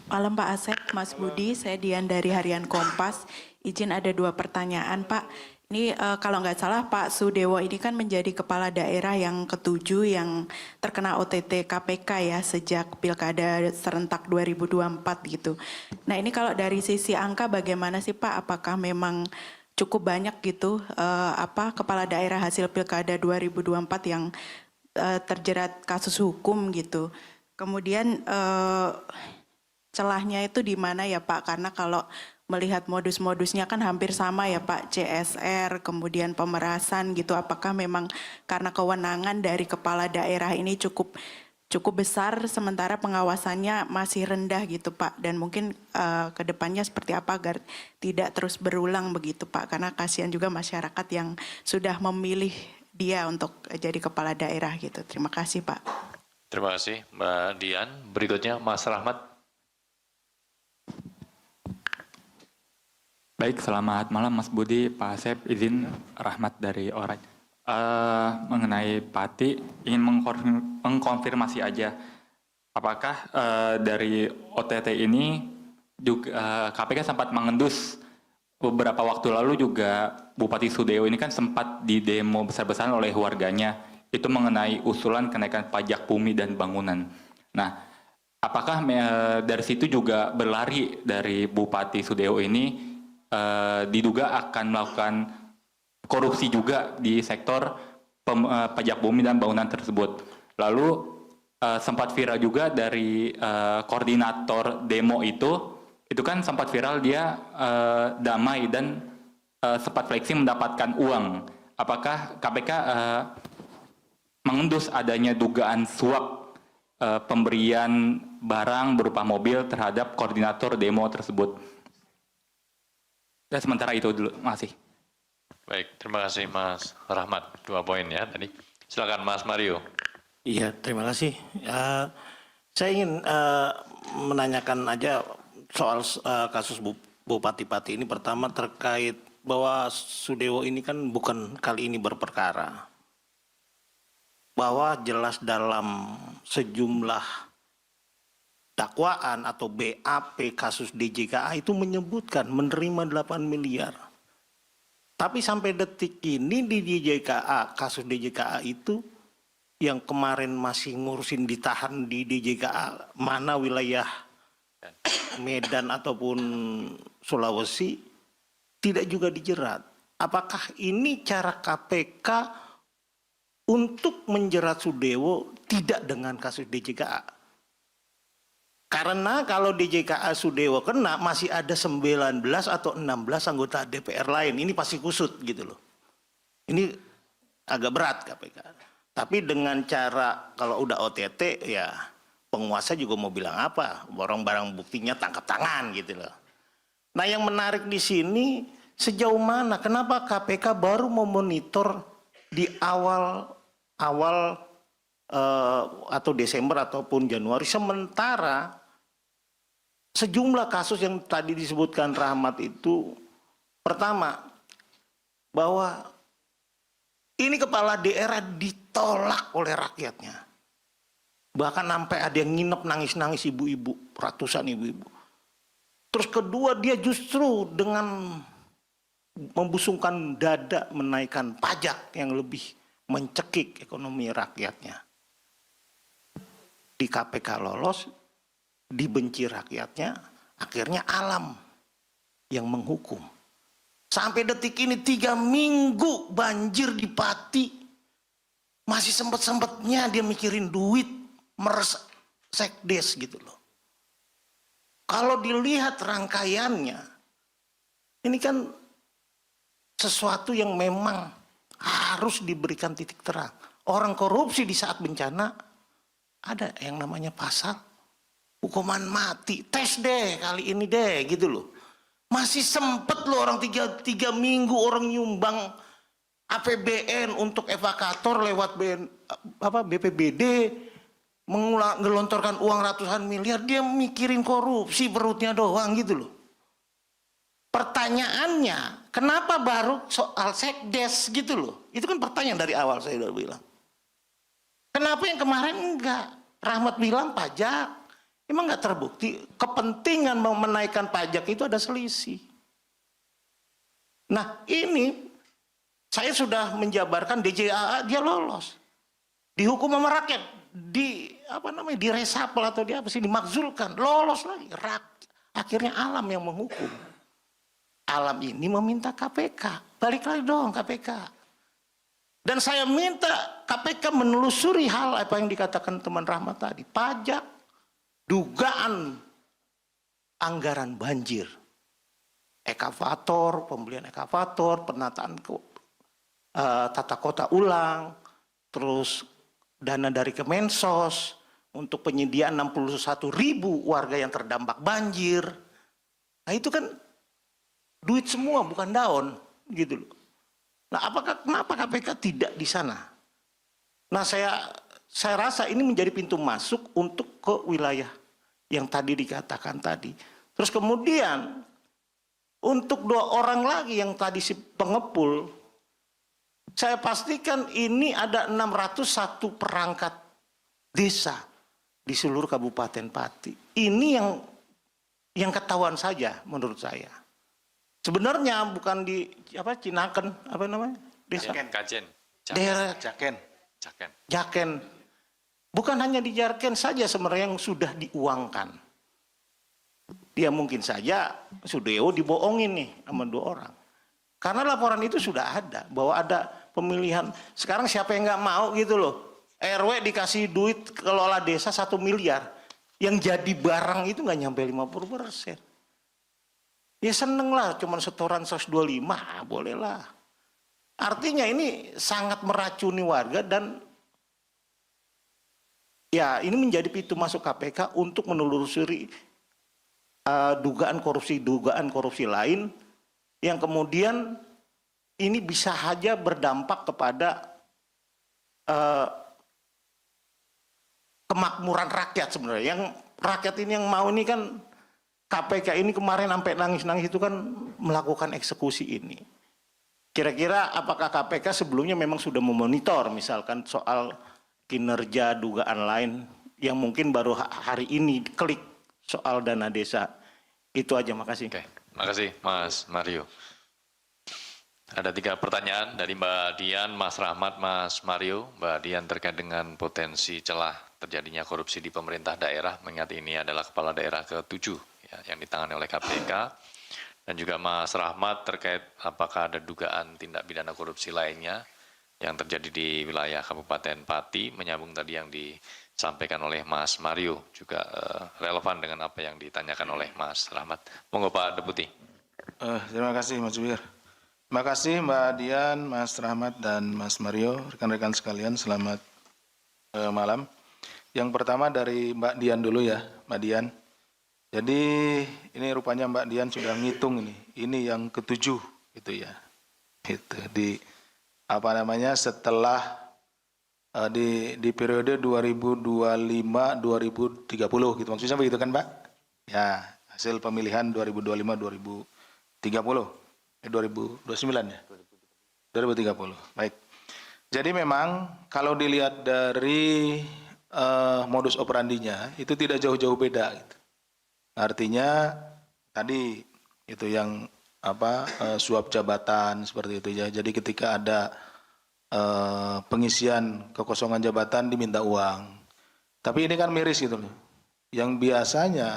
S3: Malam Pak Asep, Mas Budi, saya Dian dari Harian Kompas. Izin ada 2 pertanyaan Pak. Ini kalau nggak salah Pak Sudewo ini kan menjadi kepala daerah yang ke-7 yang terkena OTT KPK ya sejak Pilkada serentak 2024 gitu. Nah ini kalau dari sisi angka bagaimana sih Pak? Apakah memang cukup banyak gitu kepala daerah hasil Pilkada 2024 yang terjerat kasus hukum gitu? Kemudian celahnya itu di mana ya Pak? Karena kalau melihat modus-modusnya kan hampir sama ya Pak, CSR, kemudian pemerasan gitu. Apakah memang karena kewenangan dari kepala daerah ini cukup cukup besar sementara pengawasannya masih rendah gitu Pak, dan mungkin ke depannya seperti apa agar tidak terus berulang begitu Pak, karena kasihan juga masyarakat yang sudah memilih dia untuk jadi kepala daerah gitu. Terima kasih Pak.
S1: Terima kasih Mbak Dian. Berikutnya Mas Rahmat.
S4: Baik, selamat malam Mas Budi, Pak Asep, izin Rahmat dari ORAI. Mengenai Pati, ingin mengkonfirmasi aja, apakah dari OTT ini juga KPK sempat mengendus beberapa waktu lalu juga Bupati Sudewo ini kan sempat di demo besar-besaran oleh warganya, itu mengenai usulan kenaikan pajak bumi dan bangunan. Nah, apakah dari situ juga berlari dari Bupati Sudewo ini diduga akan melakukan korupsi juga di sektor pajak bumi dan bangunan tersebut. Lalu sempat viral juga dari koordinator demo itu kan sempat viral dia damai dan sempat flexing mendapatkan uang. Apakah KPK mengendus adanya dugaan suap pemberian barang berupa mobil terhadap koordinator demo tersebut? Dan sementara itu dulu, makasih.
S1: Baik, terima kasih Mas Rahmat. 2 poin ya tadi. Silakan Mas Mario.
S5: Iya, terima kasih. Saya ingin menanyakan aja soal kasus Bupati Pati ini. Pertama terkait bahwa Sudewo ini kan bukan kali ini berperkara. Bahwa jelas dalam sejumlah dakwaan atau BAP kasus DJKA itu menyebutkan menerima 8 miliar. Tapi sampai detik ini di DJKA, kasus DJKA itu yang kemarin masih ngurusin ditahan di DJKA mana wilayah Medan ataupun Sulawesi tidak juga dijerat. Apakah ini cara KPK untuk menjerat Sudewo tidak dengan kasus DJKA? Karena kalau DJKA Sudewo kena masih ada 19 atau 16 anggota DPR lain. Ini pasti kusut gitu loh. Ini agak berat KPK. Tapi dengan cara kalau udah OTT ya penguasa juga mau bilang apa? Barang-barang buktinya tangkap tangan gitu loh. Nah yang menarik di sini sejauh mana? Kenapa KPK baru memonitor di awal atau Desember ataupun Januari, sementara sejumlah kasus yang tadi disebutkan Rahmat itu, pertama bahwa ini kepala daerah ditolak oleh rakyatnya, bahkan sampai ada yang nginep nangis-nangis ibu-ibu, ratusan ibu-ibu. Terus kedua, dia justru dengan membusungkan dada menaikkan pajak yang lebih mencekik ekonomi rakyatnya. Di KPK lolos, dibenci rakyatnya, akhirnya alam yang menghukum. Sampai detik ini 3 minggu banjir di Pati, masih sempet-sempetnya dia mikirin duit, meres sekdes gitu loh. Kalau dilihat rangkaiannya, ini kan sesuatu yang memang harus diberikan titik terang. Orang korupsi di saat bencana, ada yang namanya pasal hukuman mati, tes deh kali ini deh gitu loh. Masih sempet loh orang 3 minggu orang nyumbang APBN untuk evakator lewat BPBD, ngelontorkan uang ratusan miliar, dia mikirin korupsi perutnya doang gitu loh. Pertanyaannya, kenapa baru soal sekdes gitu loh? Itu kan pertanyaan dari awal saya udah bilang. Kenapa yang kemarin enggak? Rahmat bilang pajak. Emang nggak terbukti kepentingan menaikkan pajak itu ada selisih. Nah ini saya sudah menjabarkan DJKA dia lolos, dihukum sama rakyat, di resapel atau dimakzulkan, lolos lagi. Akhirnya alam yang menghukum. Alam ini meminta KPK, balik lagi dong KPK. Dan saya minta KPK menelusuri hal apa yang dikatakan teman Rahmat tadi, pajak. Dugaan anggaran banjir, ekavator, pembelian ekavator, penataan tata kota ulang, terus dana dari Kemensos, untuk penyediaan 61.000 warga yang terdampak banjir. Nah itu kan duit semua bukan daun gitu loh. Nah kenapa KPK tidak di sana? Nah saya rasa ini menjadi pintu masuk untuk ke wilayah yang tadi dikatakan tadi. Terus kemudian untuk 2 orang lagi yang tadi si pengepul, saya pastikan ini ada 601 perangkat desa di seluruh Kabupaten Pati. Ini yang ketahuan saja menurut saya. Sebenarnya bukan di Cinaken, apa namanya? Desa.
S1: Kajen.
S5: Daerah Jaken. Bukan hanya di Jaken saja sebenarnya yang sudah diuangkan. Dia mungkin saja Sudewo dibohongin nih sama 2 orang. Karena laporan itu sudah ada bahwa ada pemilihan. Sekarang siapa yang nggak mau gitu loh. RW dikasih duit kelola desa 1 miliar. Yang jadi barang itu nggak nyampe 50%. Ya seneng lah, cuman setoran 125, boleh lah. Artinya ini sangat meracuni warga dan ya ini menjadi pintu masuk KPK untuk menelusuri dugaan korupsi lain yang kemudian ini bisa saja berdampak kepada kemakmuran rakyat sebenarnya. Yang rakyat ini yang mau ini kan KPK ini kemarin sampai nangis-nangis itu kan melakukan eksekusi ini. Kira-kira apakah KPK sebelumnya memang sudah memonitor misalkan soal kinerja dugaan lain yang mungkin baru hari ini klik soal dana desa. Itu aja, makasih.
S1: Oke, makasih Mas Mario. Ada 3 pertanyaan dari Mbak Dian, Mas Rahmat, Mas Mario. Mbak Dian terkait dengan potensi celah terjadinya korupsi di pemerintah daerah, mengingat ini adalah kepala daerah ke-7 ya, yang ditangani oleh KPK. Dan juga Mas Rahmat terkait apakah ada dugaan tindak pidana korupsi lainnya yang terjadi di wilayah Kabupaten Pati, menyambung tadi yang disampaikan oleh Mas Mario, juga relevan dengan apa yang ditanyakan oleh Mas Rahmat. Monggo Pak Deputi.
S2: Terima kasih Mas Jubir. Terima kasih Mbak Dian, Mas Rahmat, dan Mas Mario, rekan-rekan sekalian, selamat malam. Yang pertama dari Mbak Dian dulu ya, Mbak Dian. Jadi ini rupanya Mbak Dian sudah ngitung ini yang ke-7 gitu ya. Itu di setelah di periode 2025-2030 gitu, maksudnya begitu kan Mbak? Ya, hasil pemilihan 2025-2030. 2029 ya? 2030, baik. Jadi memang kalau dilihat dari modus operandinya itu tidak jauh-jauh beda gitu. Artinya tadi itu yang suap jabatan seperti itu ya. Jadi ketika ada pengisian kekosongan jabatan diminta uang. Tapi ini kan miris gitu loh. Yang biasanya,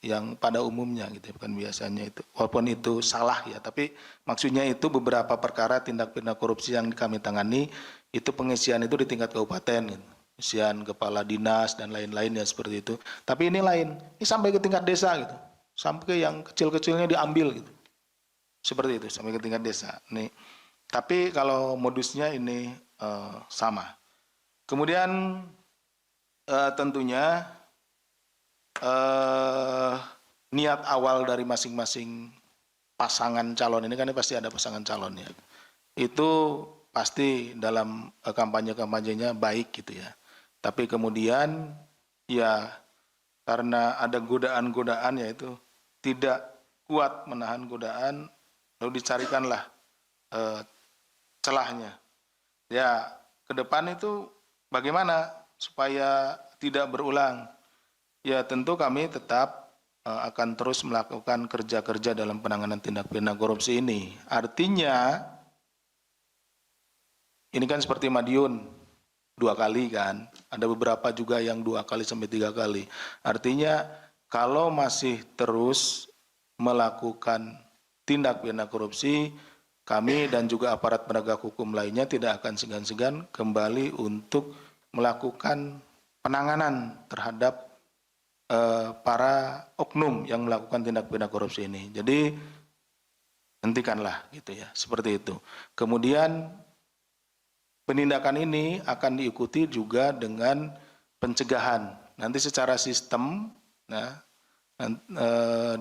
S2: yang pada umumnya gitu, bukan biasanya itu. Walaupun itu salah ya, tapi maksudnya itu beberapa perkara tindak pidana korupsi yang kami tangani itu pengisian itu di tingkat kabupaten gitu. Pengisian kepala dinas dan lain-lain ya seperti itu. Tapi ini lain, ini sampai ke tingkat desa gitu. Sampai yang kecil-kecilnya diambil gitu. Seperti itu, sampai ke tingkat desa. Nih. Tapi kalau modusnya ini sama. Kemudian tentunya niat awal dari masing-masing pasangan calon ini kan pasti ada pasangan calon ya. Itu pasti dalam kampanye-kampanyenya baik gitu ya. Tapi kemudian ya karena ada godaan-godaan yaitu tidak kuat menahan godaan, lalu dicarikanlah celahnya. Ya ke depan itu bagaimana supaya tidak berulang? Ya tentu kami tetap akan terus melakukan kerja-kerja dalam penanganan tindak pidana korupsi ini. Artinya ini kan seperti Madiun 2 kali kan, ada beberapa juga yang 2 kali sampai 3 kali. Artinya kalau masih terus melakukan tindak pidana korupsi, kami dan juga aparat penegak hukum lainnya tidak akan segan-segan kembali untuk melakukan penanganan terhadap para oknum yang melakukan tindak pidana korupsi ini. Jadi hentikanlah gitu ya, seperti itu. Kemudian penindakan ini akan diikuti juga dengan pencegahan. nanti secara sistem, nah,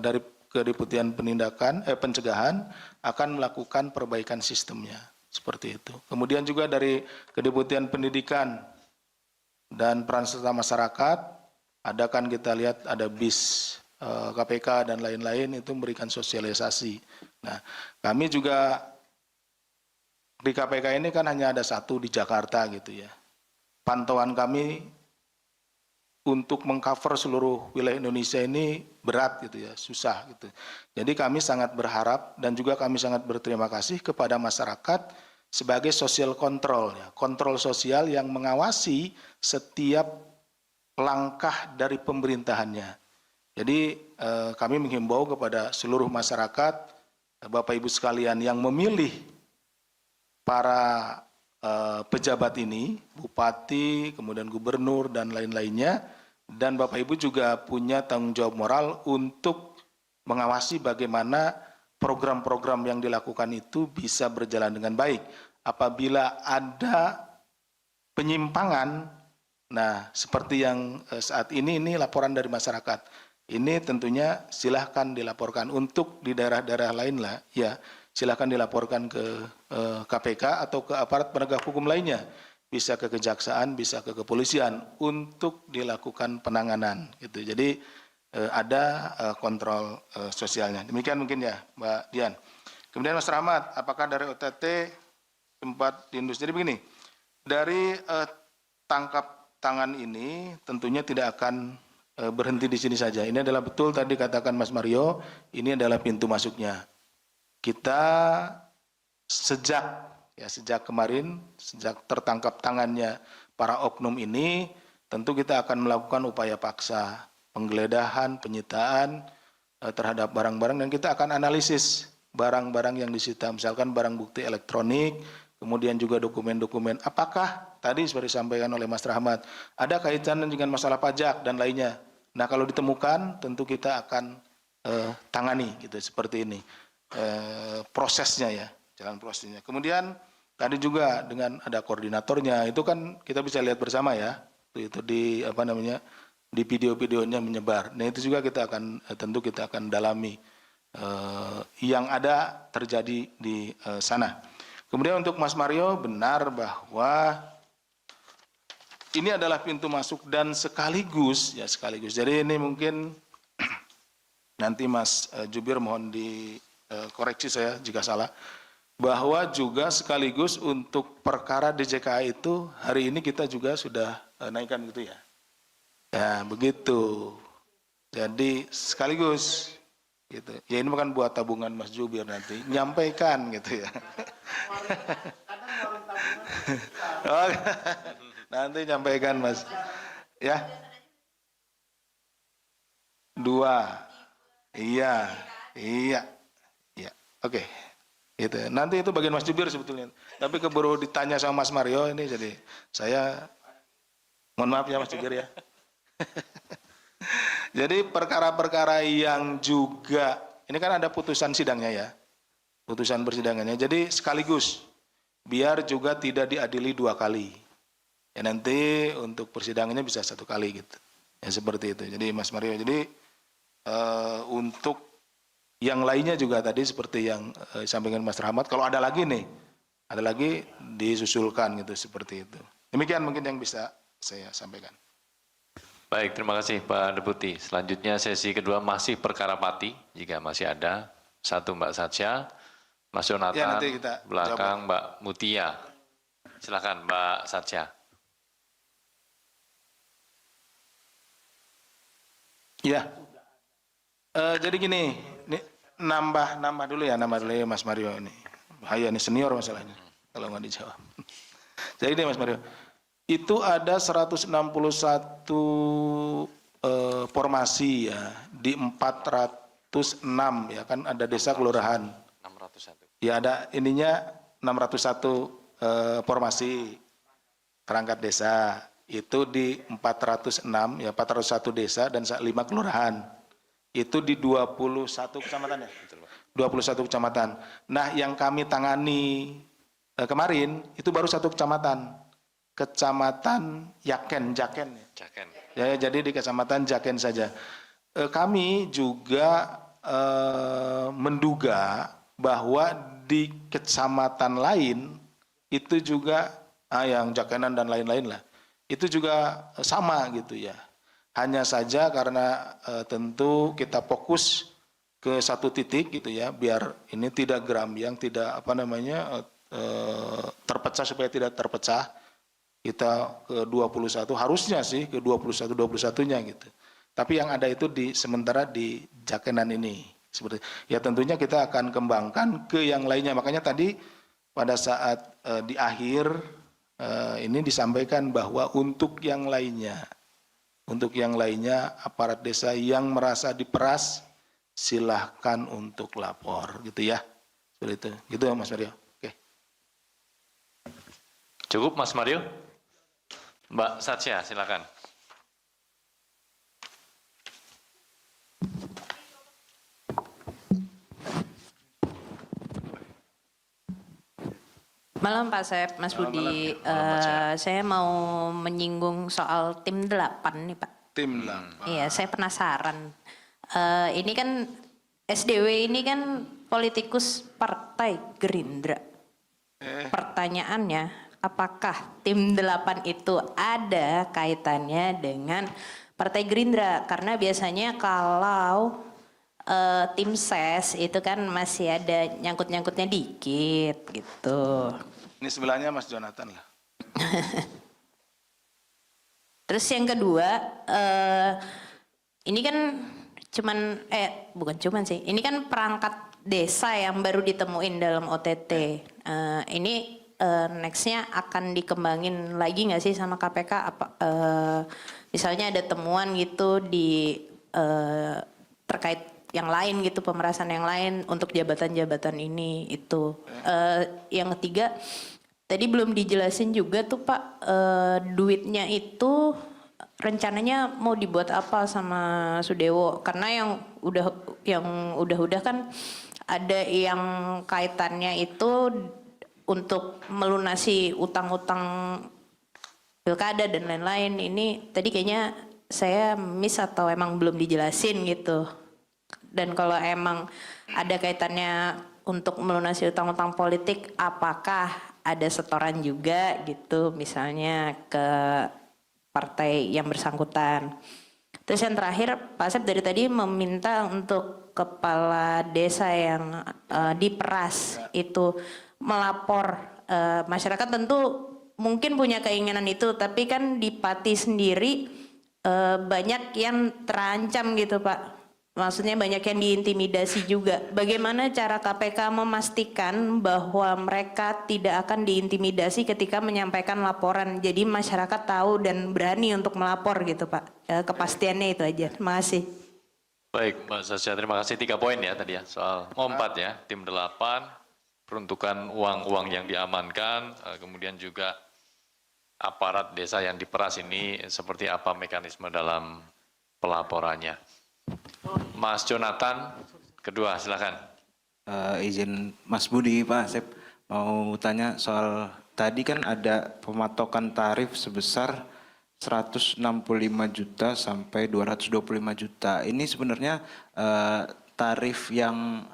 S2: dari Kedeputian Pencegahan akan melakukan perbaikan sistemnya, seperti itu. Kemudian juga dari Kedeputian Pendidikan dan Peran Serta Masyarakat, ada kan kita lihat ada BIS KPK dan lain-lain itu memberikan sosialisasi. Nah, kami juga di KPK ini kan hanya ada satu di Jakarta gitu ya. Pantauan kami untuk mengcover seluruh wilayah Indonesia ini berat gitu ya, susah gitu. Jadi kami sangat berharap dan juga kami sangat berterima kasih kepada masyarakat sebagai social control ya, kontrol sosial yang mengawasi setiap langkah dari pemerintahannya. Jadi kami menghimbau kepada seluruh masyarakat, Bapak Ibu sekalian yang memilih para pejabat ini, bupati, kemudian gubernur, dan lain-lainnya, dan Bapak Ibu juga punya tanggung jawab moral untuk mengawasi bagaimana program-program yang dilakukan itu bisa berjalan dengan baik. Apabila ada penyimpangan, nah seperti yang saat ini laporan dari masyarakat, ini tentunya silahkan dilaporkan. Untuk di daerah-daerah lain lah, ya silahkan dilaporkan ke KPK atau ke aparat penegak hukum lainnya, bisa ke kejaksaan, bisa ke kepolisian untuk dilakukan penanganan. Gitu. Jadi ada kontrol sosialnya. Demikian mungkin ya, Mbak Dian. Kemudian Mas Rahmat, apakah dari OTT tempat di industri? Jadi begini, dari tangkap tangan ini tentunya tidak akan berhenti di sini saja. Ini adalah betul tadi katakan Mas Mario, ini adalah pintu masuknya. Kita sejak kemarin, sejak tertangkap tangannya para oknum ini, tentu kita akan melakukan upaya paksa, penggeledahan, penyitaan terhadap barang-barang, dan kita akan analisis barang-barang yang disita, misalkan barang bukti elektronik, kemudian juga dokumen-dokumen, apakah tadi seperti disampaikan oleh Mas Rahmat, ada kaitan dengan masalah pajak dan lainnya. Nah kalau ditemukan, tentu kita akan tangani, gitu seperti ini. Prosesnya ya, jalan prosesnya. Kemudian tadi juga dengan ada koordinatornya, itu kan kita bisa lihat bersama ya, itu di apa namanya, di video-videonya menyebar. Nah itu juga kita akan tentu kita akan dalami yang ada terjadi di sana. Kemudian untuk Mas Mario, benar bahwa ini adalah pintu masuk dan sekaligus. Jadi ini mungkin nanti Mas Jubir mohon dikoreksi saya jika salah, bahwa juga sekaligus untuk perkara DJKA itu hari ini kita juga sudah naikkan gitu ya. Ya begitu. Jadi sekaligus gitu. Ya ini bukan buat tabungan Mas Jubir nanti, nyampaikan gitu ya. Oh, nanti nyampaikan Mas. Ya. 2. Iya. Oke. Gitu. Nanti itu bagian Mas Jubir sebetulnya. Tapi keburu ditanya sama Mas Mario ini, jadi saya mohon maaf ya Mas Jubir ya. Jadi perkara-perkara yang juga, ini kan ada putusan sidangnya ya, putusan persidangannya. Jadi sekaligus, biar juga tidak diadili 2 kali. Ya nanti untuk persidangannya bisa 1 kali gitu. Ya seperti itu. Jadi Mas Mario, jadi untuk yang lainnya juga tadi seperti yang disampaikan Mas Rahmat, kalau ada lagi nih, ada lagi disusulkan gitu seperti itu. Demikian mungkin yang bisa saya sampaikan.
S1: Baik, terima kasih Pak Deputi. Selanjutnya sesi kedua masih perkara Pati, jika masih ada. 1 Mbak Satya, Mas Yonatan,
S2: Ya, nanti kita
S1: belakang jawab. Mbak Mutia. Silakan Mbak Satya.
S2: Ya, jadi gini, ini nambah dulu ya Mas Mario ini. Bahaya nih, senior masalahnya kalau nggak dijawab. Jadi ini Mas Mario, itu ada 161 formasi ya di 406 ya kan, ada desa kelurahan.
S1: 601.
S2: Ya ada ininya 601 formasi perangkat desa. Itu di 406 ya, 401 desa dan 5 kelurahan. Itu di 21 kecamatan ya? 21 kecamatan. Nah yang kami tangani kemarin itu baru 1 kecamatan. Kecamatan Jaken.
S1: Jaken.
S2: Ya, jadi di Kecamatan Jaken saja. Kami juga menduga bahwa di kecamatan lain itu juga yang Jakenan dan lain-lain lah, itu juga sama gitu ya. Hanya saja karena tentu kita fokus ke satu titik gitu ya, biar ini tidak gerambyang, tidak terpecah, supaya tidak terpecah. Kita ke 21, harusnya sih ke 21-21-nya gitu. Tapi yang ada itu sementara di Jakenan ini. Seperti ya, tentunya kita akan kembangkan ke yang lainnya. Makanya tadi pada saat di akhir ini disampaikan bahwa untuk yang lainnya aparat desa yang merasa diperas silahkan untuk lapor gitu ya. Seperti itu. Gitu ya Mas Mario. Oke.
S1: Cukup Mas Mario? Mbak Satya, silakan.
S6: Malam Pak Sep, Mas Budi. Saya mau menyinggung soal tim 8 nih Pak.
S2: Tim 8.
S6: Iya, saya penasaran. Ini kan SDW ini kan politikus Partai Gerindra. Pertanyaannya, apakah tim 8 itu ada kaitannya dengan Partai Gerindra? Karena biasanya kalau tim ses itu kan masih ada nyangkut-nyangkutnya dikit gitu.
S2: Ini sebelahnya Mas Jonathan lah.
S6: Terus yang kedua, ini kan bukan cuman sih, ini kan perangkat desa yang baru ditemuin dalam OTT. Ini nextnya akan dikembangin lagi nggak sih sama KPK? Misalnya ada temuan gitu di terkait yang lain gitu, pemerasan yang lain untuk jabatan-jabatan ini itu. Yang ketiga, tadi belum dijelasin juga tuh Pak, duitnya itu rencananya mau dibuat apa sama Sudewo? Karena yang udah kan ada yang kaitannya itu untuk melunasi utang-utang pilkada dan lain-lain. Ini tadi kayaknya saya miss atau emang belum dijelasin gitu. Dan kalau emang ada kaitannya untuk melunasi utang-utang politik, apakah ada setoran juga gitu misalnya ke partai yang bersangkutan. Terus yang terakhir, Pak Asep dari tadi meminta untuk kepala desa yang diperas itu melapor. Masyarakat tentu mungkin punya keinginan itu, tapi kan di Pati sendiri banyak yang terancam gitu Pak. Maksudnya banyak yang diintimidasi juga. Bagaimana cara KPK memastikan bahwa mereka tidak akan diintimidasi ketika menyampaikan laporan? Jadi masyarakat tahu dan berani untuk melapor gitu Pak. Kepastiannya itu aja. Terima kasih.
S1: Baik Mbak Sasya, terima kasih. 3 poin ya tadi ya, soal 4 ya, tim 8, peruntukan uang-uang yang diamankan, kemudian juga aparat desa yang diperas ini seperti apa mekanisme dalam pelaporannya. Mas Jonathan, kedua silakan.
S7: Izin Mas Budi, Pak Asep mau tanya soal tadi kan ada pematokan tarif sebesar 165 juta sampai 225 juta. Ini sebenarnya tarif yang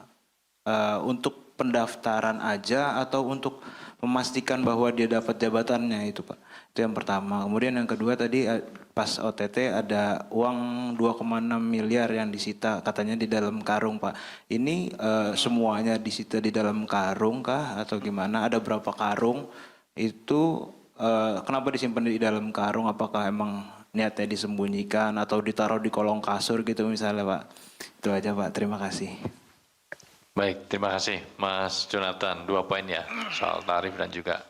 S7: untuk pendaftaran aja atau untuk memastikan bahwa dia dapat jabatannya itu Pak. Itu yang pertama. Kemudian yang kedua tadi pas OTT ada uang 2,6 miliar yang disita katanya di dalam karung Pak. Ini semuanya disita di dalam karung kah atau gimana? Ada berapa karung? Itu kenapa disimpan di dalam karung? Apakah emang niatnya disembunyikan atau ditaruh di kolong kasur gitu misalnya Pak? Itu aja Pak. Terima kasih.
S1: Baik, terima kasih Mas Jonathan. 2 poin ya, soal tarif dan juga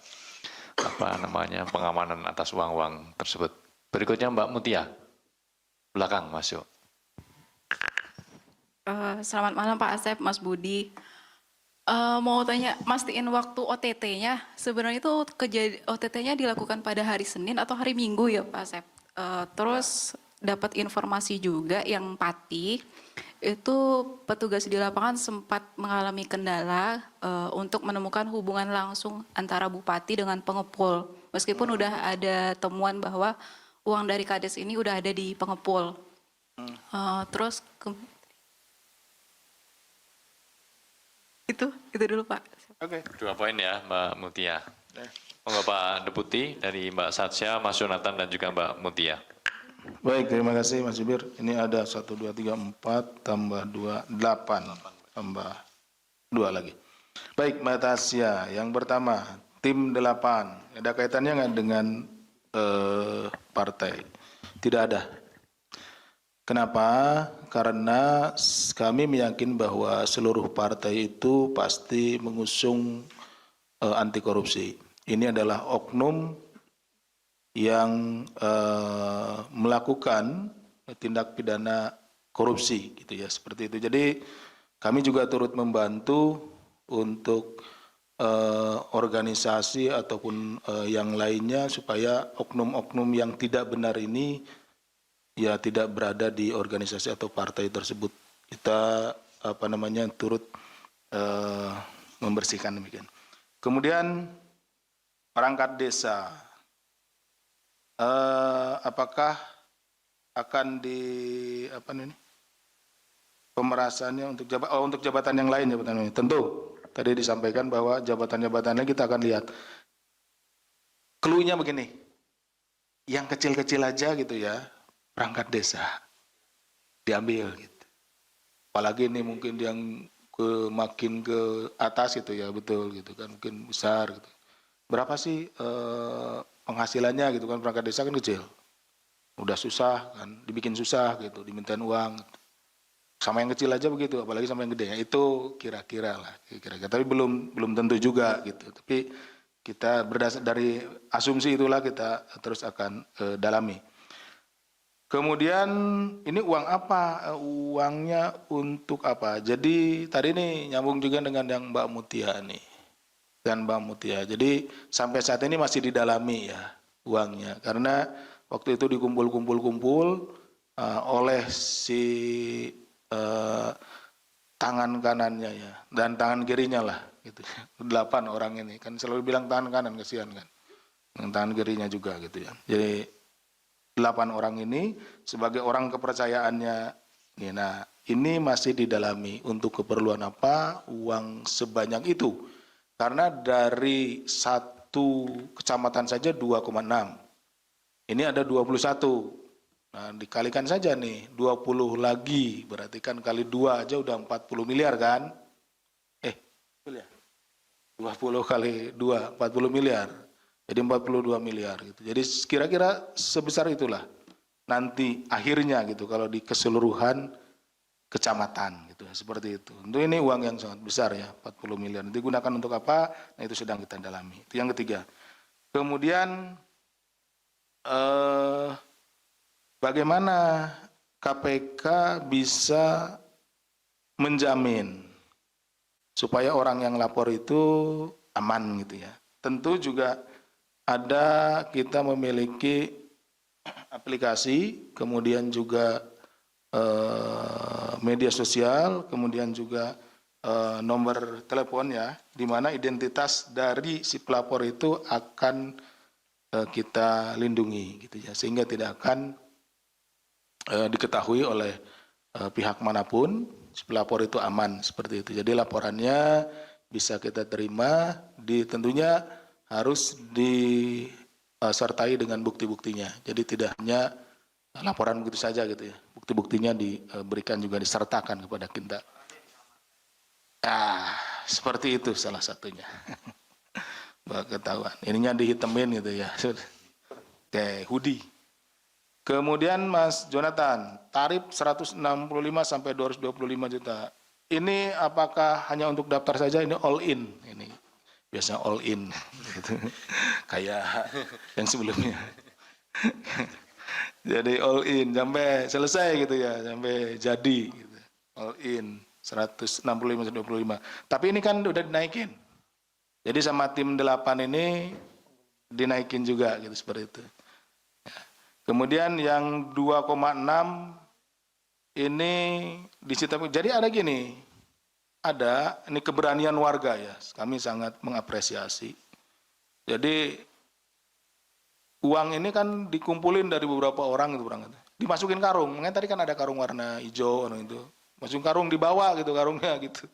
S1: pengamanan atas uang-uang tersebut. Berikutnya Mbak Mutia, belakang masuk.
S8: Selamat malam Pak Asep, Mas Budi. Mau tanya, mastiin waktu OTT-nya, sebenarnya itu OTT-nya dilakukan pada hari Senin atau hari Minggu ya Pak Asep? Terus dapat informasi juga yang Pati, itu petugas di lapangan sempat mengalami kendala untuk menemukan hubungan langsung antara Bupati dengan pengepul. Meskipun udah ada temuan bahwa uang dari Kades ini udah ada di pengepul. Terus itu dulu Pak.
S2: Oke.
S1: 2 poin ya Mbak Mutia. Monggo Pak Deputi dari Mbak Satsya, Mas Jonathan dan juga Mbak Mutia.
S2: Baik, terima kasih Mas Jubir. Ini ada 1, 2, 3, 4, tambah 2, 8. Tambah 2 lagi. Baik, Mbak Tasya. Yang pertama, tim 8. Ada kaitannya nggak dengan partai? Tidak ada. Kenapa? Karena kami meyakini bahwa seluruh partai itu pasti mengusung anti korupsi. Ini adalah oknum yang melakukan tindak pidana korupsi gitu ya, seperti itu. Jadi kami juga turut membantu untuk organisasi ataupun yang lainnya supaya oknum-oknum yang tidak benar ini ya tidak berada di organisasi atau partai tersebut. Kita turut membersihkan demikian. Kemudian perangkat desa. Apakah akan pemerasannya untuk jabatan yang lain ini? Tentu tadi disampaikan bahwa jabatan-jabatannya kita akan lihat. Cluenya begini, yang kecil-kecil aja gitu ya, perangkat desa diambil gitu. Apalagi ini mungkin yang makin ke atas gitu ya, betul gitu kan, mungkin besar gitu. Berapa sih penghasilannya gitu kan, perangkat desa kan kecil, udah susah kan, dibikin susah gitu, dimintain uang, sama yang kecil aja begitu, apalagi sama yang gede. Itu kira-kira lah, tapi belum tentu juga gitu. Tapi kita berdasar dari asumsi itulah kita terus akan dalami. Kemudian ini uang apa? Uangnya untuk apa? Jadi tadi nih nyambung juga dengan yang Mbak Mutia nih. Dan Mbak Mutia. Jadi sampai saat ini masih didalami ya uangnya. Karena waktu itu dikumpul-kumpul oleh si tangan kanannya ya. Dan tangan kirinya lah. Gitu. 8 orang ini. Kan selalu bilang tangan kanan, kesian kan. Yang tangan kirinya juga gitu ya. Jadi 8 orang ini sebagai orang kepercayaannya. Nah ini masih didalami untuk keperluan apa uang sebanyak itu. Karena dari 1 kecamatan saja 2,6. Ini ada 21. Nah, dikalikan saja nih, 20 lagi. Berarti kan kali 2 aja udah 40 miliar kan? 20 kali 2, 40 miliar. Jadi 42 miliar gitu. Jadi kira-kira sebesar itulah. Nanti akhirnya gitu kalau di keseluruhan kecamatan gitu, seperti itu. Untuk ini uang yang sangat besar ya, 40 miliar. Digunakan untuk apa? Nah itu sedang kita dalami. Itu yang ketiga. Kemudian bagaimana KPK bisa menjamin supaya orang yang lapor itu aman gitu ya. Tentu juga ada kita memiliki aplikasi, kemudian juga media sosial, kemudian juga nomor telepon ya, di mana identitas dari si pelapor itu akan kita lindungi gitu ya, sehingga tidak akan diketahui oleh pihak manapun, si pelapor itu aman seperti itu. Jadi laporannya bisa kita terima, tentunya harus disertai dengan bukti-buktinya. Jadi tidak hanya laporan begitu saja gitu ya. Bukti-buktinya diberikan juga disertakan kepada kita. Seperti itu salah satunya. Ketahuan. Ininya dihitemin gitu ya. Kayak hoodie. Kemudian Mas Jonathan, tarif 165 sampai 225 juta. Ini apakah hanya untuk daftar saja? Ini all in. Ini biasanya all in. Gitu. Kayak yang sebelumnya. Jadi all in sampai selesai gitu ya, sampai jadi gitu. All in 165 sampai 25. Tapi ini kan udah dinaikin. Jadi sama tim 8 ini dinaikin juga gitu seperti itu. Kemudian yang 2,6 ini disita. Jadi ada gini. Ini keberanian warga ya. Kami sangat mengapresiasi. Jadi uang ini kan dikumpulin dari beberapa orang itu berangkat. Dimasukin karung. Makanya tadi kan ada karung warna hijau itu. Masukin karung dibawa gitu karungnya gitu.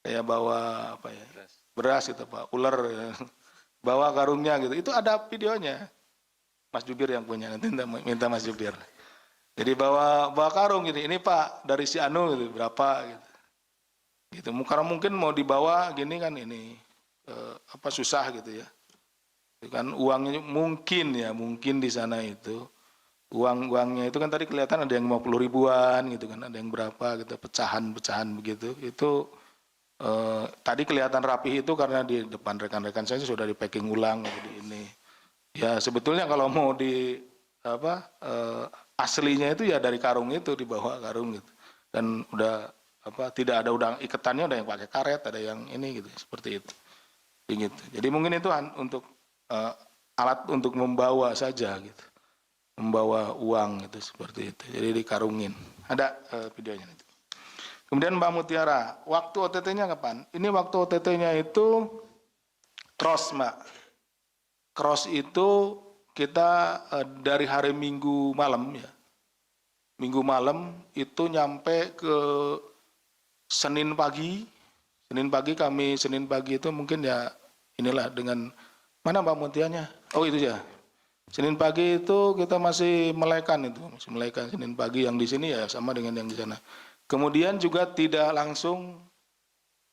S2: Kayak bawa apa ya? Beras gitu Pak, ular ya. Bawa karungnya gitu. Itu ada videonya. Mas Jubir yang punya, nanti minta Mas Jubir. Jadi bawa karung gitu. Ini Pak dari si Anu gitu, berapa gitu. Gitu. Karena mungkin mau dibawa gini kan ini susah gitu ya. Itu kan uangnya mungkin di sana itu uangnya itu kan tadi kelihatan ada yang 50 ribuan gitu kan, ada yang berapa gitu, pecahan begitu. Itu tadi kelihatan rapi itu karena di depan rekan-rekan saya sudah di packing ulang jadi ini. Ya sebetulnya kalau mau di aslinya itu ya dari karung itu, dibawa karung gitu. Dan udah tidak ada udang iketannya, ada yang pakai karet, ada yang ini gitu, seperti itu. Gitu. Jadi mungkin itu untuk alat untuk membawa saja gitu. Membawa uang gitu seperti itu. Jadi dikarungin. Ada videonya nanti. Kemudian Mbak Mutiara, waktu OTT-nya kapan? Ini waktu OTT-nya itu cross, Mbak. Cross itu kita dari hari Minggu malam ya. Minggu malam itu nyampe ke Senin pagi. Senin pagi itu mungkin ya inilah dengan mana Mbak Mutiaranya? Oh itu ya. Senin pagi itu kita masih melaikan Senin pagi yang di sini ya sama dengan yang di sana. Kemudian juga tidak langsung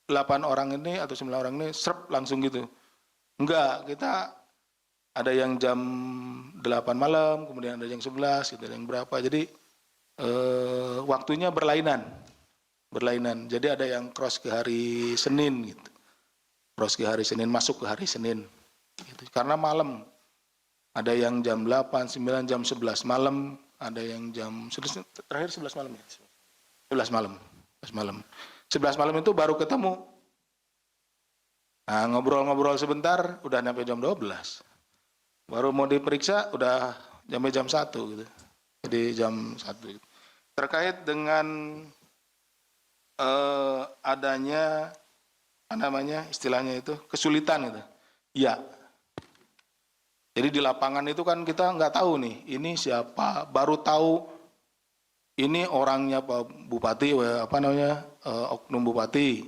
S2: 8 orang ini atau 9 orang ini serp langsung gitu. Enggak, kita ada yang jam 8 malam, kemudian ada yang 11, gitu, ada yang berapa. Jadi waktunya berlainan. Jadi ada yang cross ke hari Senin gitu. Cross ke hari Senin, masuk ke hari Senin. Gitu. Karena malam. Ada yang jam 8, 9, jam 11 malam, ada yang jam terakhir 11 malam ya. 11 malam itu baru ketemu. Nah, ngobrol-ngobrol sebentar udah sampai jam 12. Baru mau diperiksa udah sampai jam 1 gitu. Jadi jam 1 gitu. Terkait dengan adanya istilahnya itu kesulitan itu. Iya. Jadi di lapangan itu kan kita nggak tahu nih, ini siapa, baru tahu ini orangnya Pak Bupati, oknum Bupati.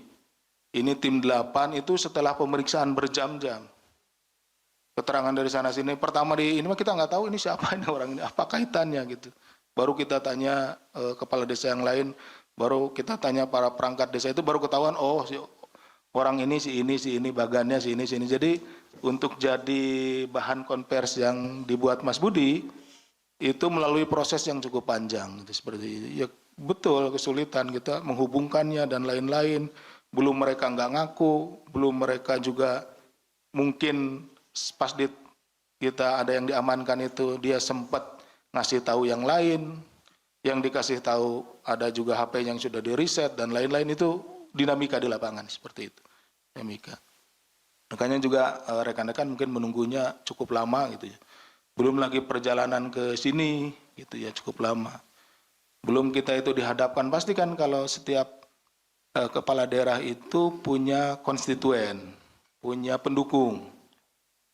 S2: Ini tim 8 itu setelah pemeriksaan berjam-jam. Keterangan dari sana sini, pertama ini kita nggak tahu ini siapa ini orang ini, apa kaitannya gitu. Baru kita tanya kepala desa yang lain, baru kita tanya para perangkat desa itu baru ketahuan, oh si orang ini, si ini, bagannya, si ini. Jadi untuk jadi bahan konversi yang dibuat Mas Budi, itu melalui proses yang cukup panjang. Gitu, seperti itu. Ya betul, kesulitan kita menghubungkannya dan lain-lain. Belum mereka nggak ngaku, belum mereka juga mungkin pas kita ada yang diamankan itu, dia sempat ngasih tahu yang lain, yang dikasih tahu ada juga HP yang sudah di-reset dan lain-lain. Itu dinamika di lapangan seperti itu. Dinamika. Makanya juga rekan-rekan mungkin menunggunya cukup lama gitu ya. Belum lagi perjalanan ke sini gitu ya, cukup lama. Belum kita itu dihadapkan, pasti kan kalau setiap kepala daerah itu punya konstituen, punya pendukung.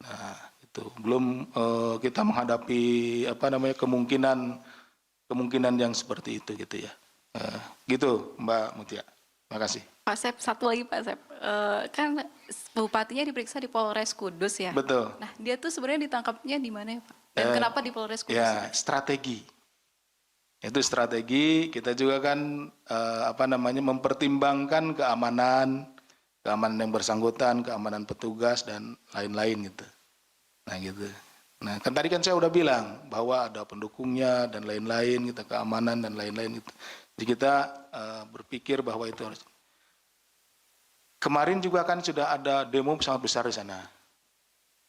S2: Nah, itu belum kita menghadapi kemungkinan yang seperti itu gitu ya. Gitu Mbak Mutia. Terima kasih.
S8: Pak Sep, satu lagi Pak Sep. Kan bupatinya diperiksa di Polres Kudus ya?
S2: Betul.
S8: Nah, dia tuh sebenarnya ditangkapnya di mana ya Pak? Dan kenapa di Polres Kudus?
S2: Ya, strategi. Itu strategi, kita juga kan mempertimbangkan keamanan yang bersangkutan, keamanan petugas dan lain-lain gitu. Nah gitu. Nah kan tadi kan saya udah bilang bahwa ada pendukungnya dan lain-lain, kita keamanan dan lain-lain gitu. Jadi kita berpikir bahwa itu harus. Kemarin juga kan sudah ada demo sangat besar di sana.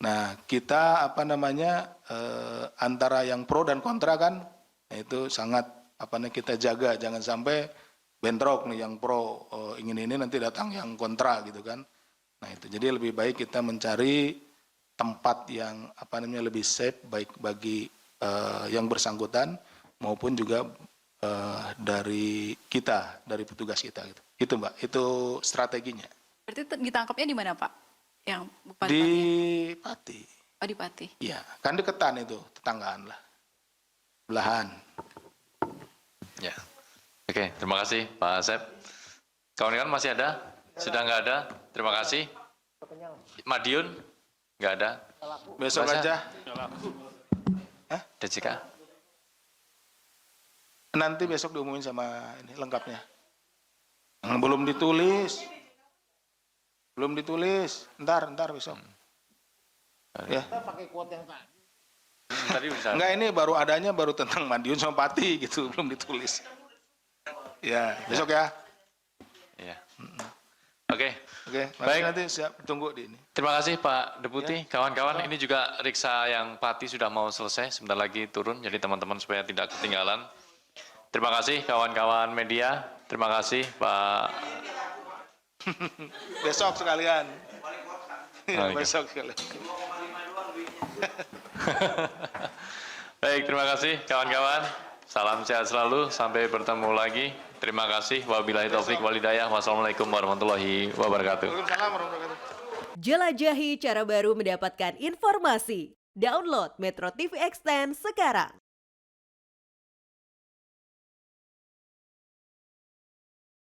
S2: Nah kita antara yang pro dan kontra kan, itu sangat kita jaga, jangan sampai bentrok nih yang pro ingin ini nanti datang yang kontra gitu kan. Nah itu jadi lebih baik kita mencari tempat yang lebih safe baik bagi yang bersangkutan maupun juga dari kita, dari petugas kita gitu. Itu Mbak, itu strateginya.
S8: Berarti ditangkapnya di mana Pak? Yang Bupati?
S2: Di Pati.
S8: Adipati.
S2: Iya, kan deketan itu, tetanggaan lah. Belahan.
S1: Ya. Oke, terima kasih Pak Asep. Kawan-kawan masih ada? Sudah nggak ada? Terima kasih. Madiun? Nggak ada.
S2: Besok
S1: Masa?
S2: aja.
S1: DJK?
S2: Nanti besok diumumin sama ini lengkapnya. Belum ditulis. Belum ditulis. Ntar besok. Ya.
S1: Tadi bisa.
S2: Enggak, ini baru adanya baru tentang Madiun sama Pati gitu, belum ditulis. Ya, besok ya.
S1: Iya. Oke.
S2: Oke,
S1: Baik.
S2: nanti siap tunggu di ini.
S1: Terima kasih Pak Deputi. Kawan-kawan, ini juga Riksa yang Pati sudah mau selesai. Sebentar lagi turun, jadi teman-teman supaya tidak ketinggalan. Terima kasih kawan-kawan media. Terima kasih Pak.
S2: Besok sekalian.
S1: Oke.
S2: Besok sekalian.
S1: Baik, terima kasih kawan-kawan. Salam sehat selalu, sampai bertemu lagi. Terima kasih. Wabillahi taufik walhidayah. Wassalamualaikum warahmatullahi wabarakatuh.
S2: Waalaikumsalam warahmatullahi wabarakatuh.
S9: Jelajahi cara baru mendapatkan informasi. Download Metro TV Extend sekarang.